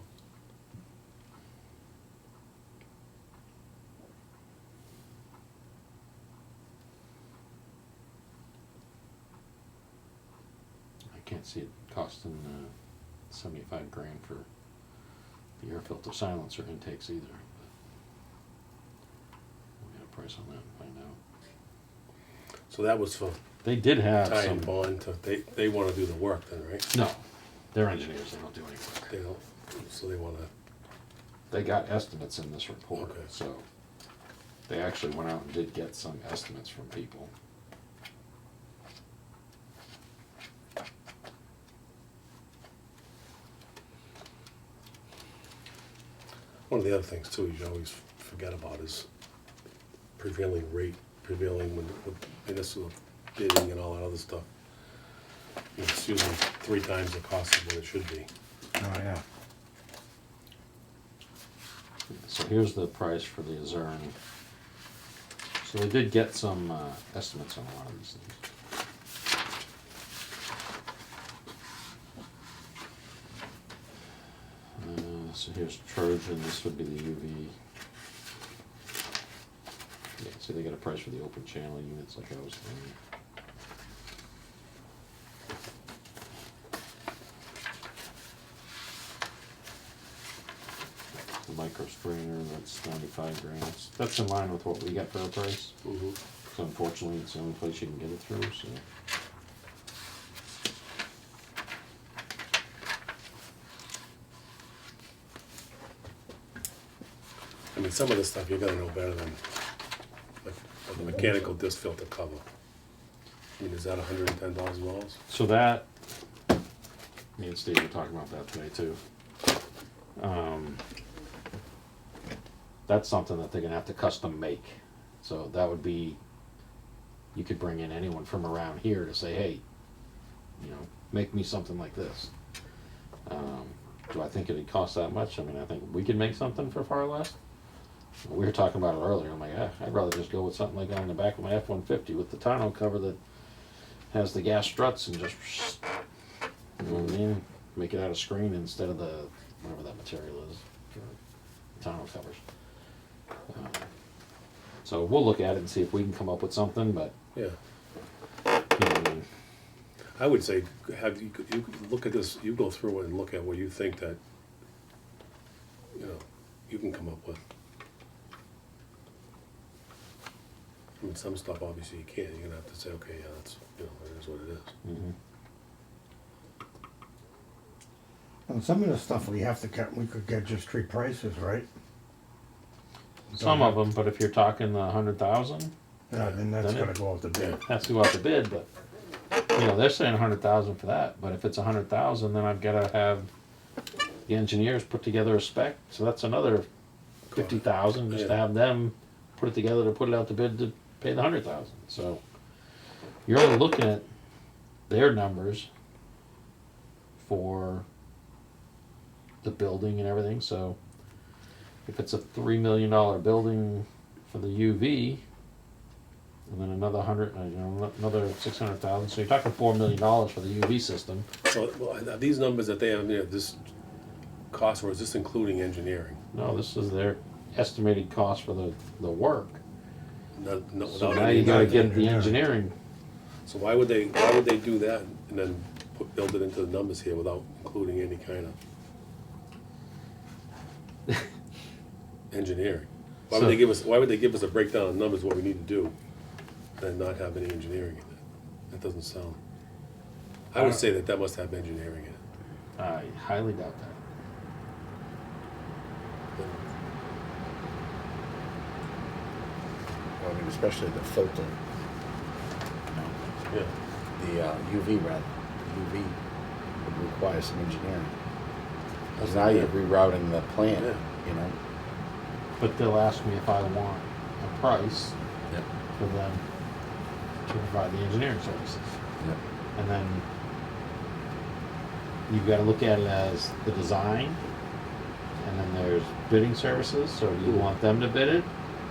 I can't see it costing 75 grand for the air filter silencer intakes either. But we'll get a price on that and find out. So that was for They did have Ty some. and Bond, they wanna do the work then, right? No, they're engineers. They don't do any work. They don't, so they wanna, They got estimates in this report, Okay. so they actually went out and did get some estimates from people. one of the other things too, you always forget about is prevailing rate, prevailing with municipal bidding and all that other stuff. It's usually 3 times the cost of what it should be. Oh, yeah. So here's the price for the Azurn. So they did get some estimates on a lot of these things. So here's Trojan, this would be the UV. Yeah, so they got a price for the open channel units like I was saying. The micro strainer, that's 95 grand. That's in line with what we got for our price. Mm-hmm. So unfortunately, it's the only place you can get it through, so. I mean, some of this stuff you're gonna know better than, like, the mechanical disc filter cover. I mean, is that $110? So that, me and Steve were talking about that today too. That's something that they're gonna have to custom make. So that would be you could bring in anyone from around here to say, hey, make me something like this. Do I think it'd cost that much? I mean, I think we could make something for far less. We were talking about it earlier. I'm like, I'd rather just go with something like on the back of my F-150 with the tonneau cover that has the gas struts and just, you know what I mean? Make it out of screen instead of the, whatever that material is, for tonneau covers. So we'll look at it and see if we can come up with something, but, Yeah. you know, I mean, I would say, you could look at this, you go through it and look at what you think that, you can come up with. I mean, some stuff obviously you can't, you're gonna have to say, okay, yeah, that's, it is what it is. And some of the stuff we have to get, we could get just street prices, right? some of them, but if you're talking 100,000, Yeah, then that's Then it- gonna go out the bid. has to go out to bid, but, they're saying 100,000 for that, but if it's 100,000, then I've gotta have the engineers put together a spec, so that's another 50,000, just to Yeah. have them put it together to put it out to bid to pay the 100,000, so you're only looking at their numbers for the building and everything, so if it's a $3 million building for the UV, and then another another 600,000, so you're talking $4 million for the UV system. So, well, are these numbers that they have, this cost, or is this including engineering? No, this is their estimated cost for the work. No, So without now any you gotta engineering. get the engineering. So why would they do that and then build it into the numbers here without including any kind of engineering? Why would So- why would they give us a breakdown of numbers, what we need to do, and not have any engineering in it? That doesn't sound, I would say that must have engineering in it. I highly doubt that. Well, I mean, especially the filter, Yeah, the UV rather, UV would require some engineering. Because now you're rerouting the plant, Yeah. But they'll ask me if I want a price Yep. for them to provide the engineering services. Yep. And then you've got to look at it as the design, and then there's bidding services. So do you want them to bid it,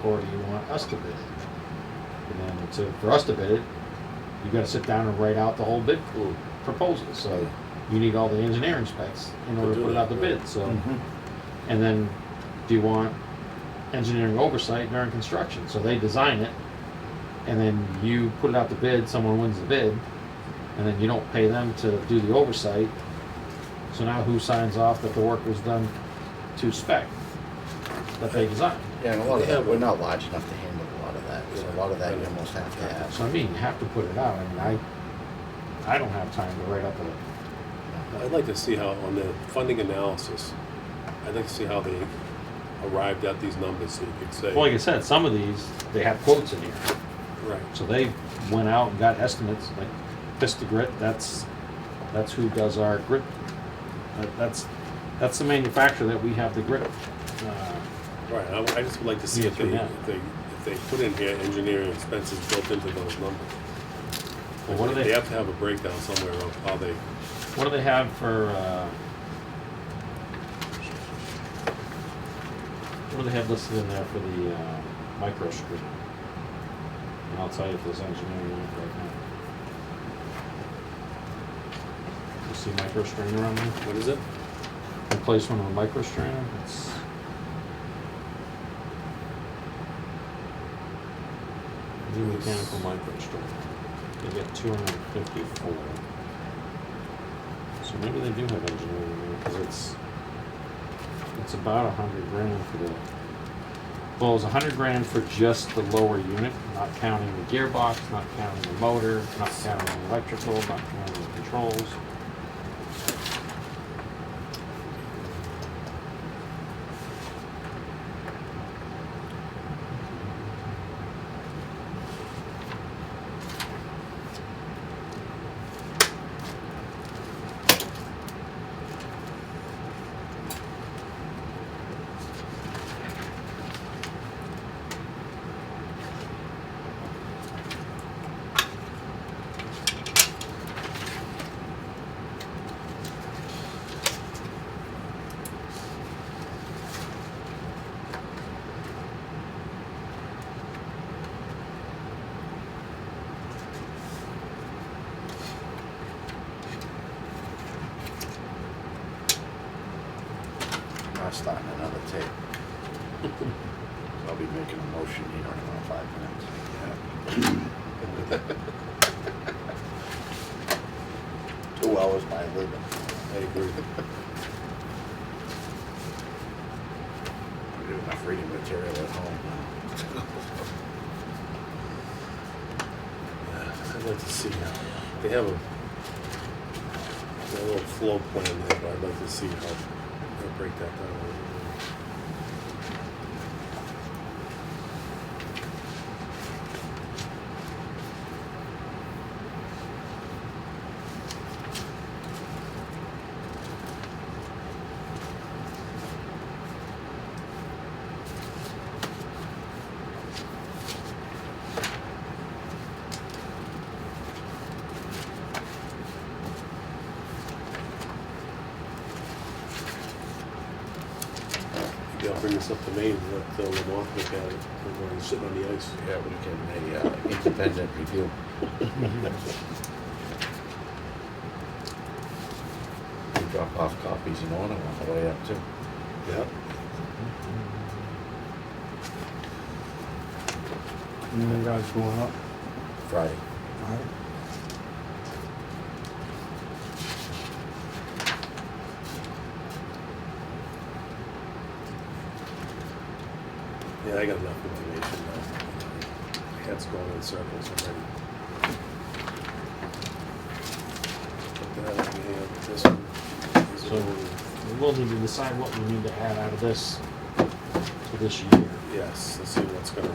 or do you want us to bid it? And then for us to bid it, you got to sit down and write out the whole bid proposal. So you need all the engineering specs in order to do put it out that, the right. bid. So, and then do you want engineering oversight during construction? So they design it, and then you put it out to bid, someone wins the bid, and then you don't pay them to do the oversight. So now who signs off that the work was done to spec that they designed? Yeah, and a lot of They that, have we're a- not large enough to handle a lot of that, so a lot of that you almost have to have. So I mean, you have to put it out. I mean, I don't have time to write up a, I'd like to see how, on the funding analysis, I'd like to see how they arrived at these numbers, so you could say. well, like I said, some of these, they have quotes in here. Right, So they went out and got estimates, like Vista Grit, that's who does our grit. That's the manufacturer that we have the grit. right, I just would like to see Yeah, if they, yeah. if they put in here engineering expenses built into those numbers. Well, what do They they, have to have a breakdown somewhere of how they, what do they have for, what do they have listed in there for the, micro screen? And I'll tell you if there's engineering in it right now. You see micro strainer on there? what is it? Replacement of a micro strainer, it's. New mechanical micro strainer. They get 254. So maybe they do have engineering in there, because it's about 100 grand for the. Well, it's 100 grand for just the lower unit, not counting the gearbox, not counting the motor, not counting the electrical, not counting the controls. starting another tape. I'll be making a motion here in about 5 minutes. 2 hours by living. I agree. I do enough reading material at home now. I'd like to see, they have a little flow plan there, but I'd like to see how they break that down. Maybe I'll bring this up to Maine and let Lamont look at it when he's sitting on the ice. Yeah, we can a independent review. We drop off copies in order on the way up too. Yeah. When you guys going up? Friday. Right. Yeah, I got enough information now. My head's going in circles already. Put that up here, this one. These So are- we will need to decide what we need to add out of this to this year. Yes, let's see what's gonna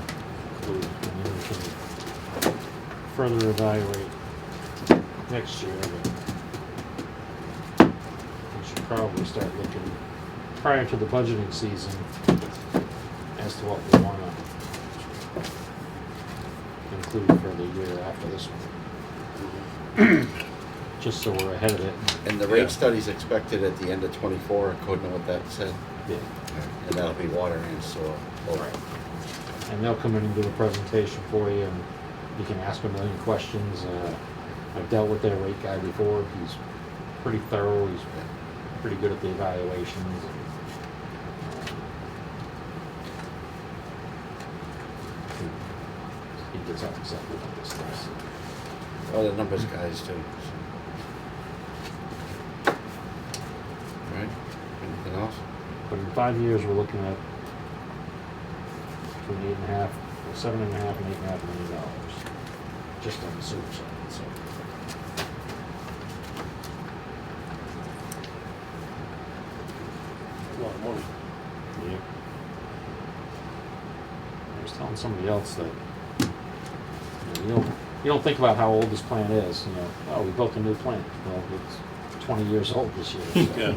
include. And then we can further evaluate next year. But we should probably start looking prior to the budgeting season as to what we want to include for the year after this one. Just so we're ahead of it. And the rate study's expected at the end of '24, according to what that said. Yeah. And that'll be water and sewer. both. Right. And they'll come in and do a presentation for you, and you can ask a million questions. I've dealt with their rate guy before. He's pretty thorough. He's pretty good at the evaluations. He gets out exactly what this stuff. Oh, the numbers guys too. So. Right? Anything else? But in 5 years, we're looking at between $7.5 and $8.5 million just on the sewer side. So. A lot of money. Yeah. I was telling somebody else that you don't think about how old this plant is. Oh, we built a new plant. Well, it's 20 years old this year. So. Yeah.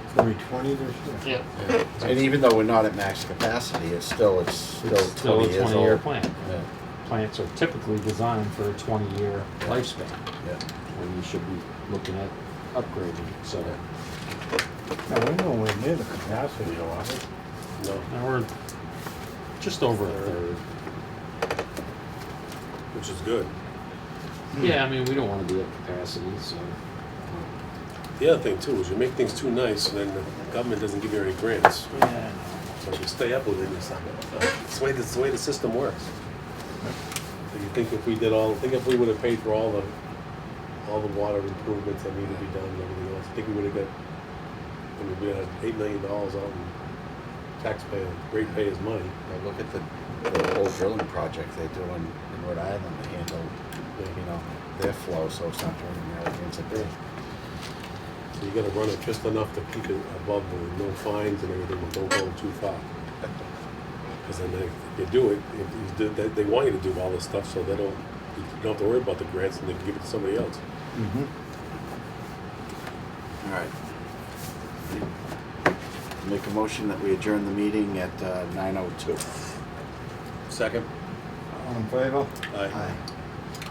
It's gonna be 20 this year? Yeah. And even though we're not at max capacity, it's still It's still 20 a years 20-year old. plant. Yeah. Plants are typically designed for a 20-year lifespan, Yeah. when you should be looking at upgrading. So No, we're nowhere near the capacity, though, are we? No, now we're just over a third. which is good. Yeah, I mean, we don't want to be at capacity, so. The other thing too is you make things too nice, and then the government doesn't give you any grants. Yeah, So if you stay up with it, it's the way the system works. So you think if we if we would have paid for all the water improvements that need to be done and everything else, I think we would have got, we had $8 million out in taxpayer, ratepayers' money. Well, look at the whole drilling project they do in Rhode Island to handle, their flow, so it's not turning out against a bit. So you gotta run it just enough to keep it above with no fines and everything, but don't go too far. Because then if you do it, they want you to do all this stuff, so you don't have to worry about the grants, and they can give it to somebody else. Mm-hmm. All right. Make a motion that we adjourn the meeting at 9:02. Second? All in favor? Aye.